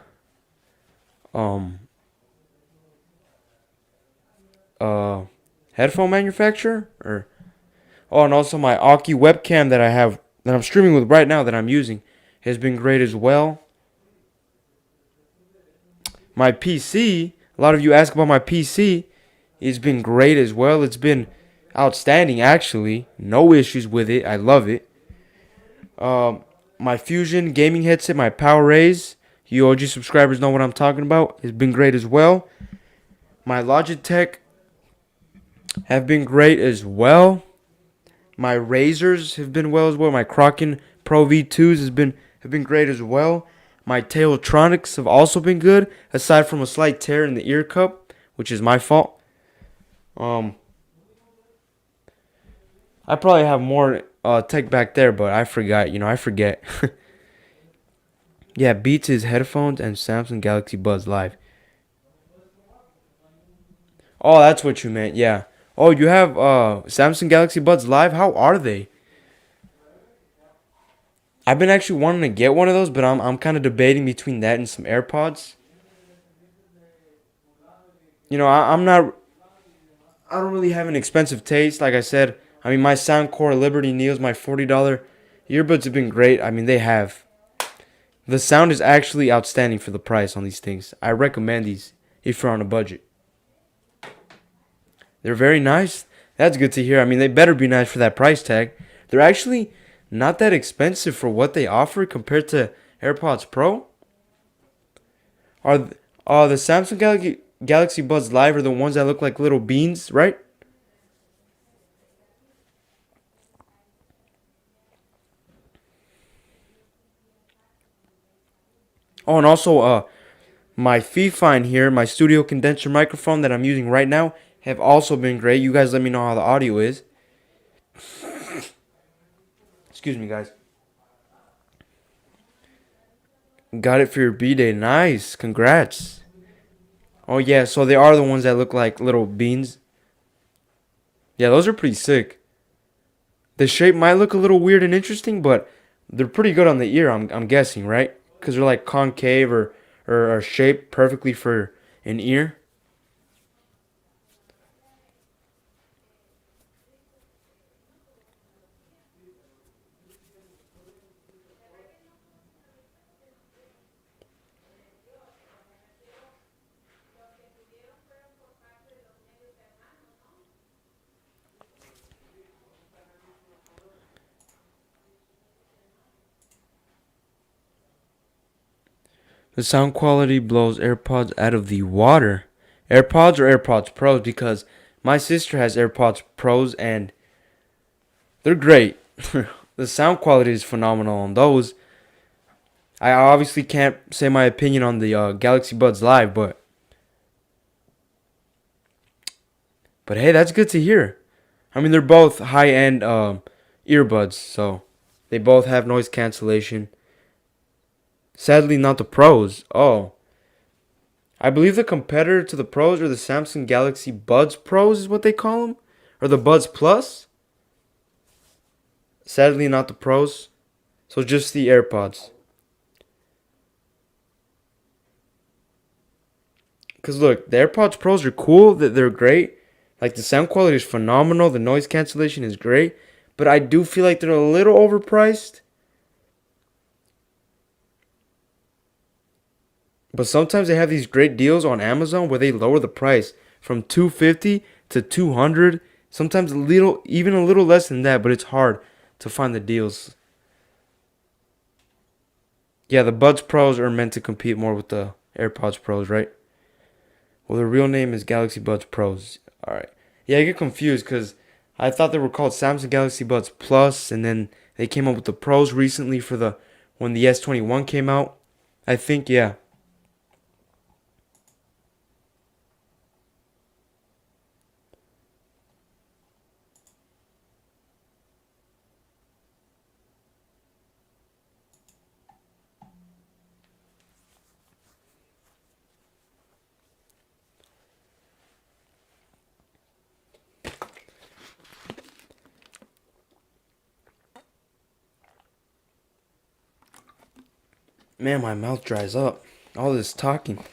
headphone manufacturer? Or and also my Aki webcam that I'm streaming with right now that I'm using has been great as well. My PC, a lot of you ask about my PC, it's been great as well. It's been outstanding actually. No issues with it. I love it. My Fusion gaming headset, my PowerAce, you OG subscribers know what I'm talking about. It's been great as well. My Logitech have been great as well. My Razers have been well as well. My Kraken Pro V2s have been great as well. My Teotronics have also been good, aside from a slight tear in the ear cup, which is my fault. I probably have more tech back there, but I forgot. I forget. Yeah, Beats is headphones and Samsung Galaxy Buds Live. Oh, that's what you meant. Yeah. Oh, you have Samsung Galaxy Buds Live? How are they? I've been actually wanting to get one of those, but I'm kind of debating between that and some AirPods. I don't really have an expensive taste. Like I said, I mean, my Soundcore Liberty Neos, my $40 earbuds have been great. I mean, they have. The sound is actually outstanding for the price on these things. I recommend these if you're on a budget. They're very nice. That's good to hear. I mean, they better be nice for that price tag. They're actually not that expensive for what they offer compared to AirPods Pro. Are the Samsung Galaxy Buds Live are the ones that look like little beans, right? Oh, and also my Fifine here, my studio condenser microphone that I'm using right now, have also been great. You guys let me know how the audio is. Excuse me, guys. Got it for your B-Day. Nice. Congrats. Oh, yeah, so they are the ones that look like little beans. Yeah, those are pretty sick. The shape might look a little weird and interesting, but they're pretty good on the ear, I'm guessing, right? Because they're like concave or shaped perfectly for an ear. The sound quality blows AirPods out of the water. AirPods or AirPods Pros, because my sister has AirPods Pros and they're great. The sound quality is phenomenal on those. I obviously can't say my opinion on the Galaxy Buds Live, but hey, that's good to hear. I mean, they're both high-end earbuds, so they both have noise cancellation. Sadly, not the Pros. Oh, I believe the competitor to the Pros are the Samsung Galaxy Buds Pros, is what they call them, or the Buds Plus. Sadly, not the Pros. So just the AirPods. Cause look, the AirPods Pros are cool. That they're great. Like the sound quality is phenomenal. The noise cancellation is great. But I do feel like they're a little overpriced. But sometimes they have these great deals on Amazon where they lower the price from 250 to 200. Sometimes a little, even a little less than that. But it's hard to find the deals. Yeah, the Buds Pros are meant to compete more with the AirPods Pros, right? Well, the real name is Galaxy Buds Pros. All right. Yeah, I get confused because I thought they were called Samsung Galaxy Buds Plus, and then they came up with the Pros recently for the when the S21 came out. I think, yeah. Man, my mouth dries up. All this talking.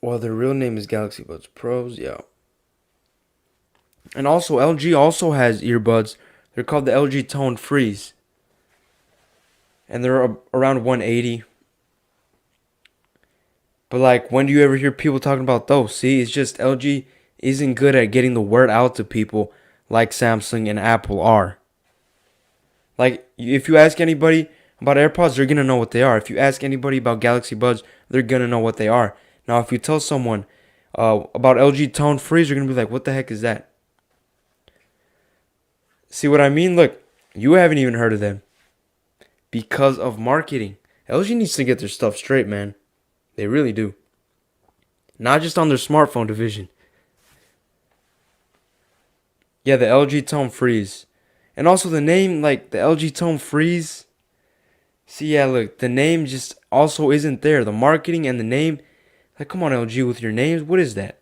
Well, their real name is Galaxy Buds Pros, yeah. And also, LG also has earbuds. They're called the LG Tone Freeze, and they're around 180. But like, when do you ever hear people talking about those? See, it's just LG isn't good at getting the word out to people like Samsung and Apple are. Like, if you ask anybody about AirPods, they're gonna know what they are. If you ask anybody about Galaxy Buds, they're gonna know what they are. Now, if you tell someone about LG Tone Freeze, they're gonna be like, "What the heck is that?" See what I mean? Look, you haven't even heard of them because of marketing. LG needs to get their stuff straight, man. They really do. Not just on their smartphone division. Yeah, the LG Tone Freeze. And also the name, like the LG Tone Freeze. See, yeah, look, the name just also isn't there. The marketing and the name, like, come on, LG, with your names, what is that?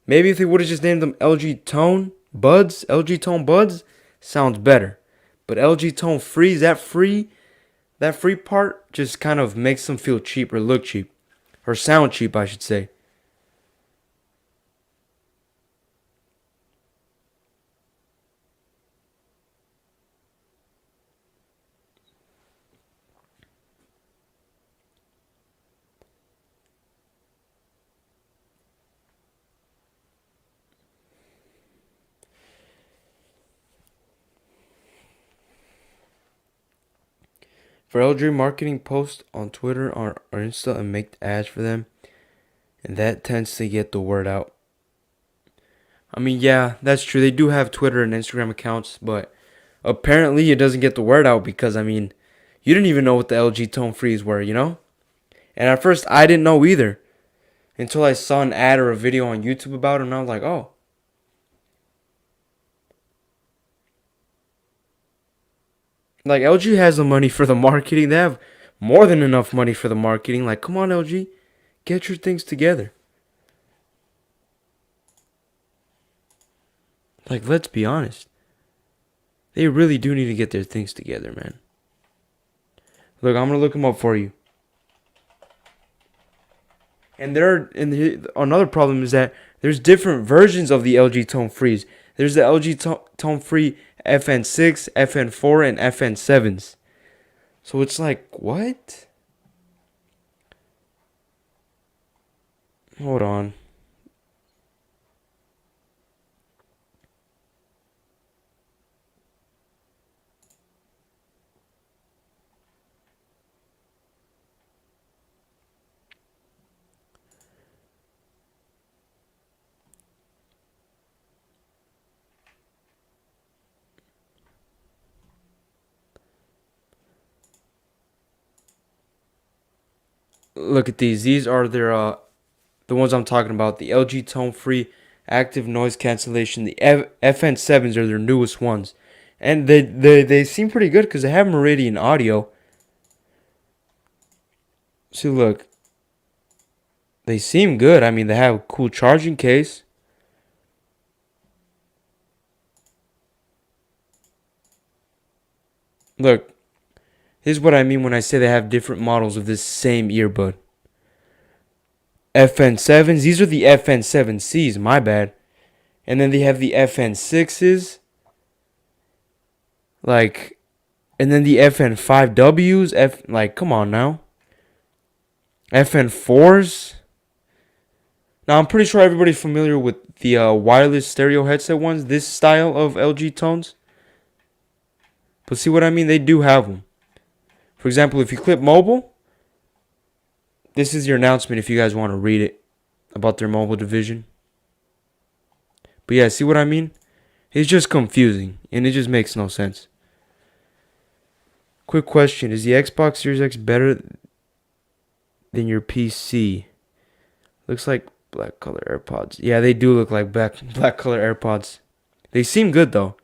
Maybe if they would have just named them LG Tone Buds, LG Tone Buds, sounds better. But LG Tone Freeze, that free part just kind of makes them feel cheap or look cheap. Or sound cheap, I should say. for LG marketing, post on Twitter or Insta and make ads for them, and that tends to get the word out. I mean, yeah, that's true. They do have Twitter and Instagram accounts, but apparently it doesn't get the word out because, I mean, you didn't even know what the LG Tone Frees were, you know? And at first, I didn't know either until I saw an ad or a video on YouTube about it, and I was like, oh. Like, LG has the money for the marketing. They have more than enough money for the marketing. Like, come on, LG. Get your things together. Like, let's be honest. They really do need to get their things together, man. Look, I'm going to look them up for you. And another problem is that there's different versions of the LG Tone Frees. There's the LG Tone Free FN6, FN4, and FN7s. So it's like, what? Hold on. Look at these. These are the ones I'm talking about. The LG Tone Free Active Noise Cancellation. The FN7s are their newest ones. And they seem pretty good because they have Meridian audio. See, look. They seem good. I mean, they have a cool charging case. Look. Here's what I mean when I say they have different models of this same earbud. FN7s. These are the FN7Cs. My bad. And then they have the FN6s. Like, and then the FN5Ws. Like, come on now. FN4s. Now, I'm pretty sure everybody's familiar with the wireless stereo headset ones. This style of LG tones. But see what I mean? They do have them. For example, if you click mobile, this is your announcement if you guys want to read it about their mobile division. But yeah, see what I mean? It's just confusing, and it just makes no sense. Quick question. Is the Xbox Series X better than your PC? Looks like black color AirPods. Yeah, they do look like black color AirPods. They seem good, though.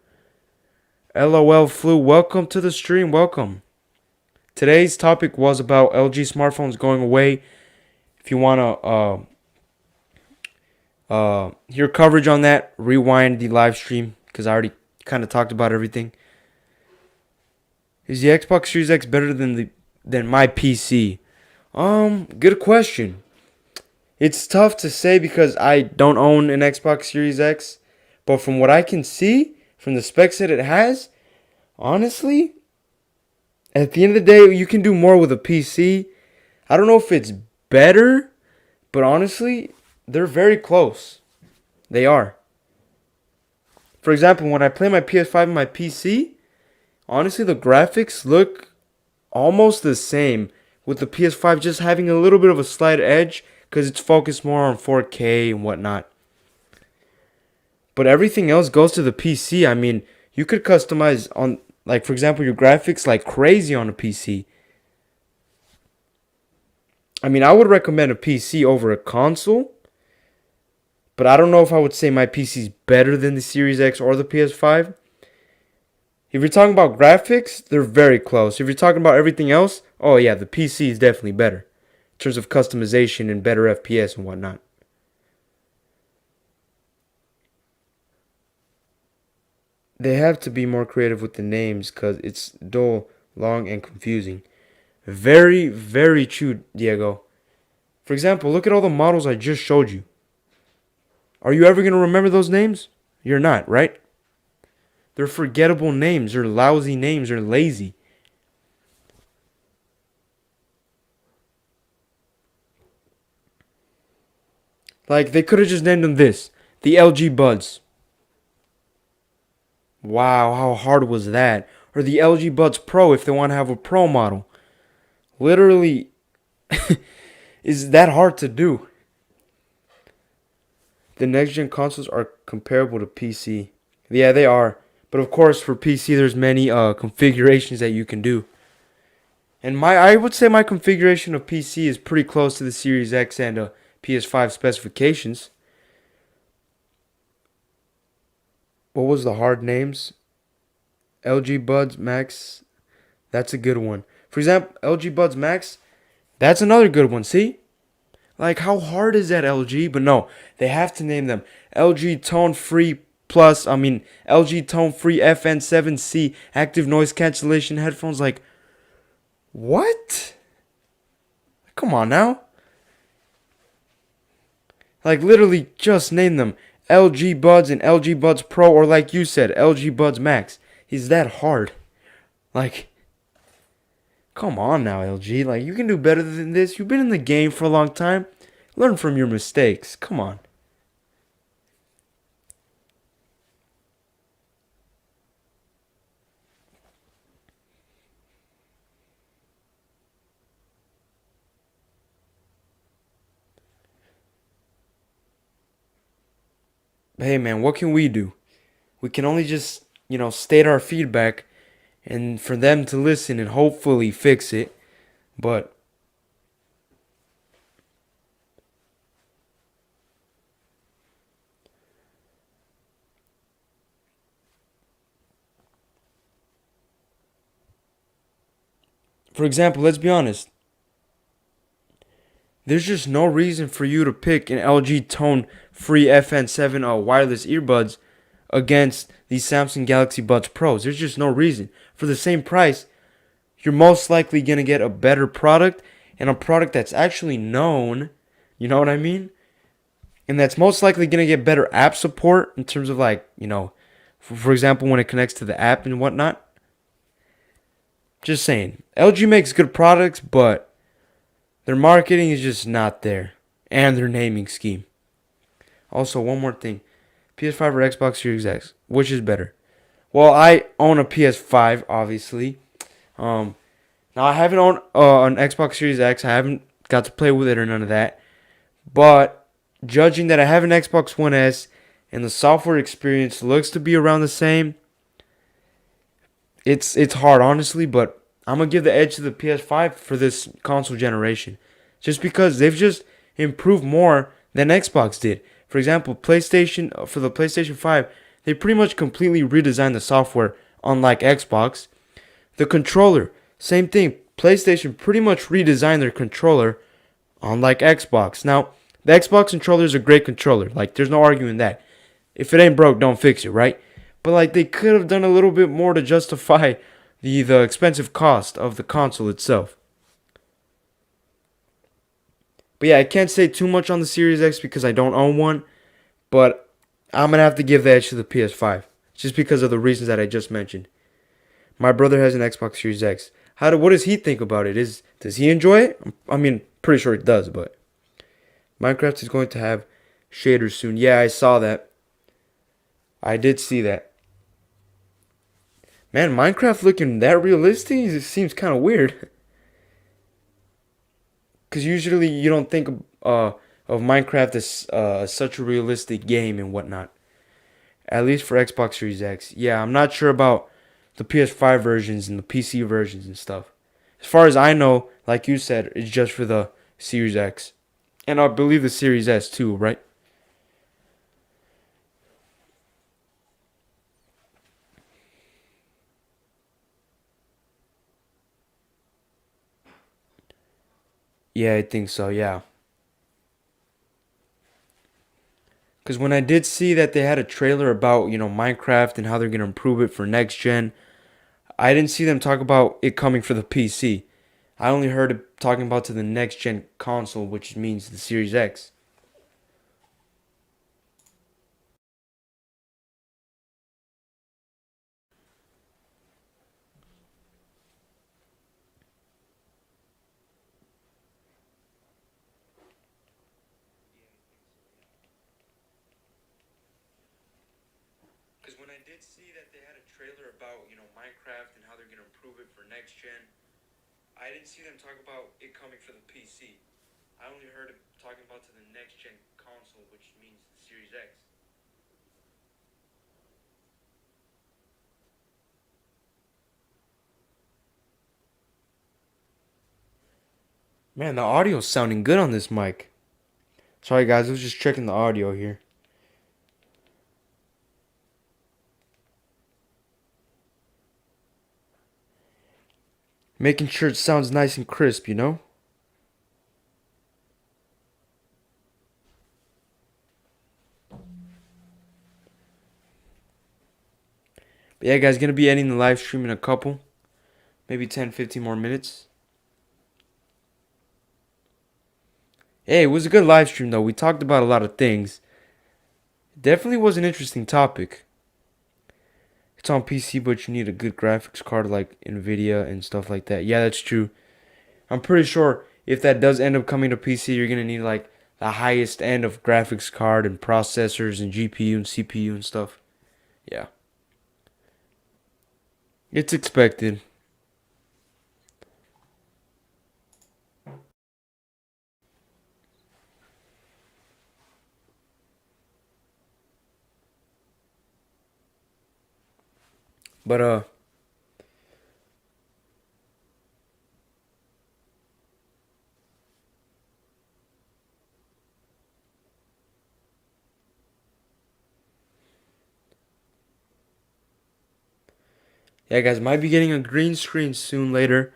LOL Flu, welcome to the stream. Welcome. Today's topic was about LG smartphones going away. If you want to hear coverage on that, rewind the live stream because I already kind of talked about everything. Is the Xbox Series X better than my PC? Good question. It's tough to say because I don't own an Xbox Series X, but from what I can see, from the specs that it has, honestly, at the end of the day, you can do more with a PC. I don't know if it's better, but honestly, they're very close. They are. For example, when I play my PS5 and my PC, honestly, the graphics look almost the same, with the PS5 just having a little bit of a slight edge because it's focused more on 4K and whatnot. But everything else goes to the PC. I mean, you could customize on, like, for example, your graphics like crazy on a PC. I mean, I would recommend a PC over a console. But I don't know if I would say my PC is better than the Series X or the PS5. If you're talking about graphics, they're very close. If you're talking about everything else, oh yeah, the PC is definitely better. In terms of customization and better FPS and whatnot. They have to be more creative with the names because it's dull, long, and confusing. Very, very true, Diego. For example, look at all the models I just showed you. Are you ever going to remember those names? You're not, right? They're forgettable names. They're lousy names. They're lazy. Like, they could have just named them this. The LG Buds. Wow, how hard was that? Or the LG Buds Pro if they want to have a Pro model. literally is that hard to do. The next gen consoles are comparable to PC. Yeah, they are. But of course, for PC, there's many configurations that you can do. And I would say my configuration of PC is pretty close to the Series X and PS5 specifications. What was the hard names? LG Buds Max. That's a good one. For example, LG Buds Max. That's another good one. See? Like, how hard is that, LG? But no, they have to name them LG Tone Free Plus. I mean, LG Tone Free FN7C active noise cancellation headphones. Like, what? Come on now. Like, literally just name them LG Buds and LG Buds Pro, or like you said, LG Buds Max. Is that hard? Like, come on now, LG. Like, you can do better than this. You've been in the game for a long time. Learn from your mistakes. Come on. Hey, man, what can we do? We can only just, state our feedback and for them to listen and hopefully fix it. But, for example, let's be honest. There's just no reason for you to pick an LG Tone Free FN7 wireless earbuds against these Samsung Galaxy Buds Pros. There's just no reason. For the same price, you're most likely going to get a better product and a product that's actually known. You know what I mean? And that's most likely going to get better app support in terms of, like, for example, when it connects to the app and whatnot. Just saying. LG makes good products, but their marketing is just not there. And their naming scheme. Also, one more thing. PS5 or Xbox Series X? Which is better? Well, I own a PS5, obviously. Now, I haven't owned an Xbox Series X. I haven't got to play with it or none of that. But judging that I have an Xbox One S and the software experience looks to be around the same, it's hard, honestly. But I'm going to give the edge to the PS5 for this console generation. Just because they've just improved more than Xbox did. For example, PlayStation, for the PlayStation 5, they pretty much completely redesigned the software, unlike Xbox. The controller, same thing. PlayStation pretty much redesigned their controller, unlike Xbox. Now, the Xbox controller is a great controller. Like, there's no arguing that. If it ain't broke, don't fix it, right? But, like, they could have done a little bit more to justify the expensive cost of the console itself. But yeah, I can't say too much on the Series X because I don't own one. But I'm going to have to give the edge to the PS5. Just because of the reasons that I just mentioned. My brother has an Xbox Series X. What does he think about it? Does he enjoy it? I mean, pretty sure he does, but Minecraft is going to have shaders soon. Yeah, I saw that. I did see that. Man, Minecraft looking that realistic, it seems kind of weird. Because usually you don't think of Minecraft as such a realistic game and whatnot. At least for Xbox Series X. Yeah, I'm not sure about the PS5 versions and the PC versions and stuff. As far as I know, like you said, it's just for the Series X. And I believe the Series S too, right? Yeah, I think so, yeah. Because when I did see that they had a trailer about, Minecraft and how they're going to improve it for next gen, I didn't see them talk about it coming for the PC. I only heard it talking about to the next gen console, which means the Series X. Because when I did see that they had a trailer about, Minecraft and how they're going to improve it for next gen, I didn't see them talk about it coming for the PC. I only heard it talking about to the next gen console, which means the Series X. Man, the audio's sounding good on this mic. Sorry guys, I was just checking the audio here. Making sure it sounds nice and crisp, you know? But yeah, guys, gonna be ending the live stream in a couple, maybe 10, 15 more minutes. Hey, it was a good live stream though. We talked about a lot of things. It definitely was an interesting topic. It's on PC, but you need a good graphics card like Nvidia and stuff like that. Yeah, that's true. I'm pretty sure if that does end up coming to PC, you're gonna need like the highest end of graphics card and processors and GPU and CPU and stuff. Yeah, it's expected. But yeah, guys, might be getting a green screen soon later.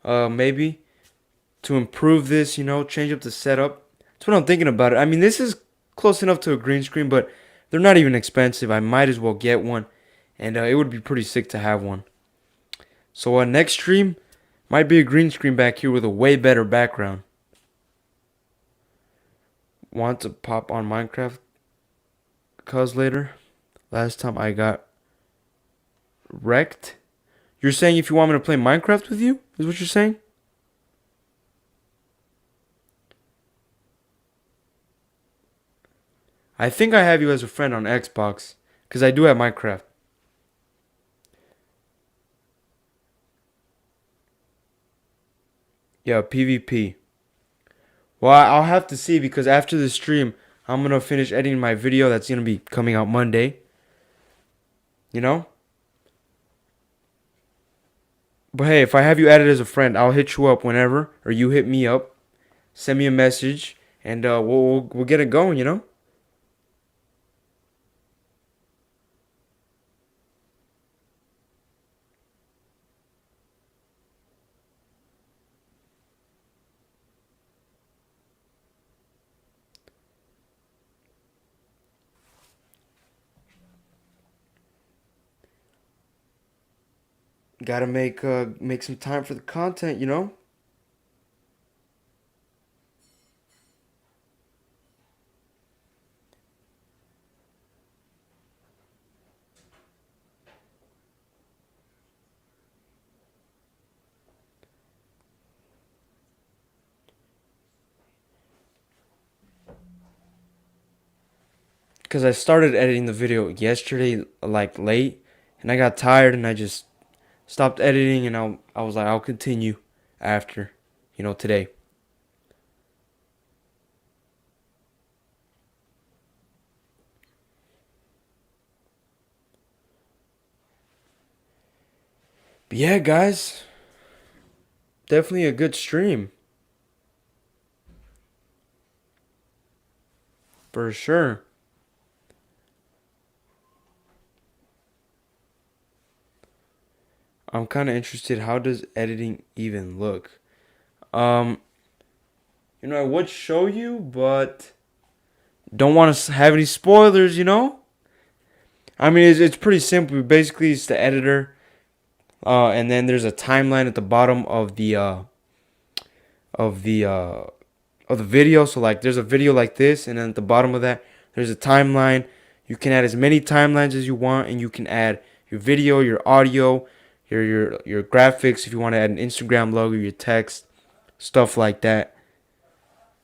Maybe to improve this, change up the setup. That's what I'm thinking about it. I mean, this is close enough to a green screen, but they're not even expensive. I might as well get one, and it would be pretty sick to have one. So next stream might be a green screen back here with a way better background. Want to pop on Minecraft? Cause later, last time I got wrecked. You're saying if you want me to play Minecraft with you? Is what you're saying? I think I have you as a friend on Xbox. Because I do have Minecraft. Yeah, PvP. Well, I'll have to see because after the stream, I'm going to finish editing my video that's going to be coming out Monday. You know? But hey, if I have you added as a friend, I'll hit you up whenever. Or you hit me up. Send me a message. And we'll get it going, you know? Gotta make some time for the content, you know? Because I started editing the video yesterday, like late, and I got tired and I just stopped editing and I was like, I'll continue after, today. But yeah, guys, definitely a good stream. For sure. I'm kind of interested. How does editing even look? Um, I would show you, but don't want to have any spoilers, you know? I mean, it's pretty simple. Basically, it's the editor, and then there's a timeline at the bottom of the uh, of the video. So like, there's a video like this, and then at the bottom of that, there's a timeline. You can add as many timelines as you want, and you can add your video, your audio, your graphics. If you want to add an Instagram logo, your text, stuff like that.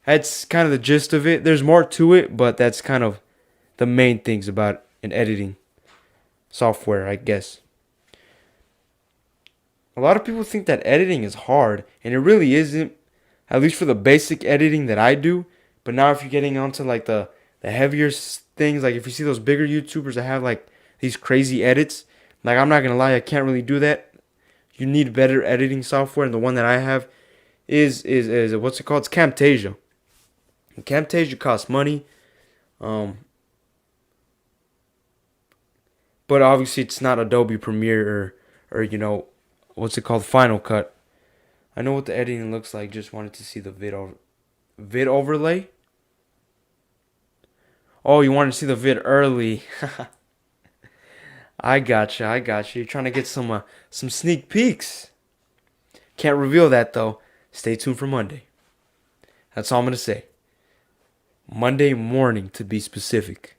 That's kind of the gist of it. There's more to it, but that's kind of the main things about an editing software, I guess. A lot of people think that editing is hard, and it really isn't, at least for the basic editing that I do. But now if you're getting onto like the heavier things, like if you see those bigger YouTubers that have like these crazy edits, like I'm not gonna lie, I can't really do that. You need better editing software, and the one that I have is what's it called? It's Camtasia. And Camtasia costs money, um, but obviously it's not Adobe Premiere or what's it called, Final Cut. I know what the editing looks like. Just wanted to see the vid overlay. Oh, you wanted to see the vid early. I gotcha. I gotcha. You're trying to get some sneak peeks. Can't reveal that though. Stay tuned for Monday. That's all I'm gonna say. Monday morning to be specific.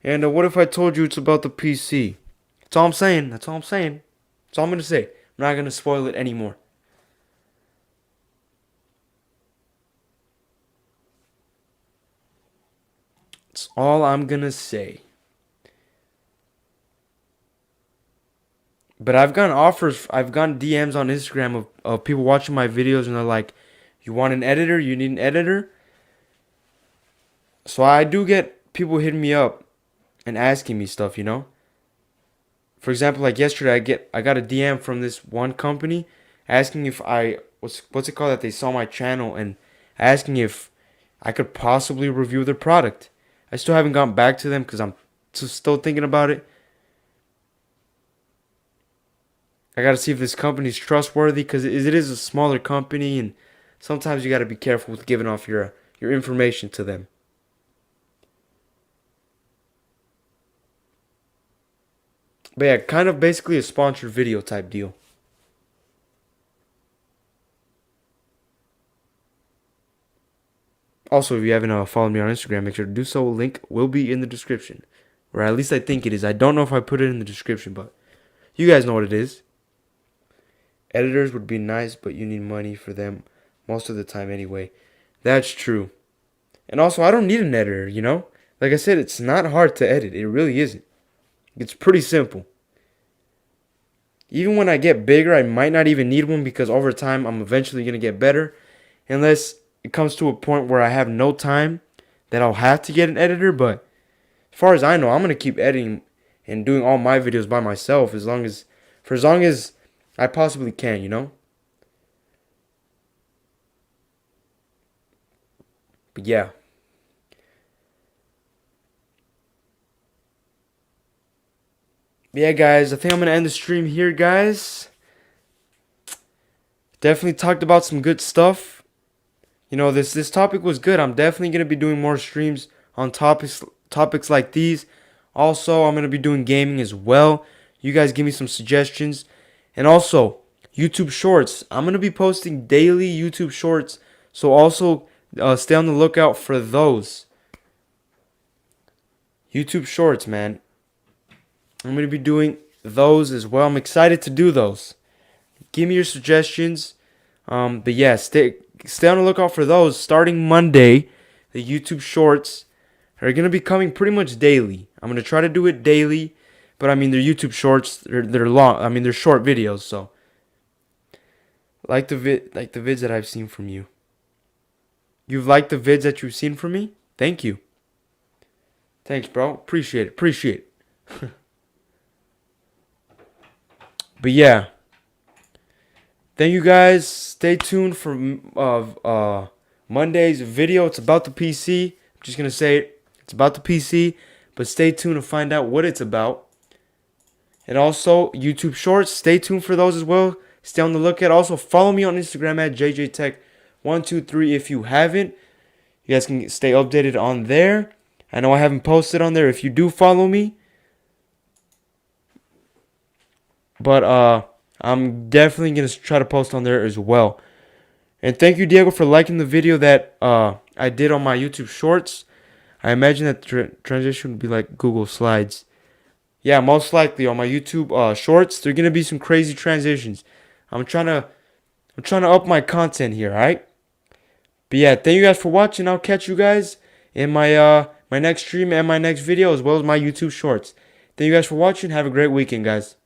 And what if I told you it's about the PC? That's all I'm saying. That's all I'm saying. That's all I'm gonna say. I'm not gonna spoil it anymore. That's all I'm gonna say. But I've gotten offers, I've gotten DMs on Instagram of people watching my videos and they're like, you want an editor? You need an editor? So I do get people hitting me up and asking me stuff, you know? For example, like yesterday I got a DM from this one company asking if what's it called, that they saw my channel and asking if I could possibly review their product. I still haven't gotten back to them because I'm still thinking about it. I gotta see if this company's trustworthy because it is a smaller company, and sometimes you gotta be careful with giving off your information to them. But yeah, kind of basically a sponsored video type deal. Also, if you haven't followed me on Instagram, make sure to do so. Link will be in the description, or at least I think it is. I don't know if I put it in the description, but you guys know what it is. Editors would be nice, but you need money for them most of the time anyway. That's true. And also, I don't need an editor, you know? Like I said, it's not hard to edit. It really isn't. It's pretty simple. Even when I get bigger, I might not even need one because over time, I'm eventually going to get better. Unless it comes to a point where I have no time, that I'll have to get an editor. But as far as I know, I'm going to keep editing and doing all my videos by myself for as long as I possibly can, you know? But yeah. Yeah, guys, I think I'm going to end the stream here, guys. Definitely talked about some good stuff. You know, this topic was good. I'm definitely going to be doing more streams on topics like these. Also, I'm going to be doing gaming as well. You guys give me some suggestions. And also, YouTube Shorts. I'm going to be posting daily YouTube Shorts. So also, stay on the lookout for those. YouTube Shorts, man. I'm going to be doing those as well. I'm excited to do those. Give me your suggestions. But yeah, stay on the lookout for those. Starting Monday, the YouTube Shorts are going to be coming pretty much daily. I'm going to try to do it daily. But I mean, they're YouTube Shorts. They're long. I mean, they're short videos. So like the vids that I've seen from you. You've liked the vids that you've seen from me? Thank you. Thanks, bro. Appreciate it. Appreciate it. But yeah. Thank you guys. Stay tuned for Monday's video. It's about the PC. I'm just going to say it. It's about the PC. But stay tuned to find out what it's about. And also, YouTube Shorts. Stay tuned for those as well. Stay on the lookout. Also, follow me on Instagram at JJTech123 if you haven't. You guys can stay updated on there. I know I haven't posted on there if you do follow me. But I'm definitely going to try to post on there as well. And thank you, Diego, for liking the video that I did on my YouTube Shorts. I imagine that the transition would be like Google Slides. Yeah, most likely on my YouTube Shorts, there are going to be some crazy transitions. I'm trying to up my content here, alright? But yeah, thank you guys for watching. I'll catch you guys in my my next stream and my next video, as well as my YouTube Shorts. Thank you guys for watching. Have a great weekend, guys.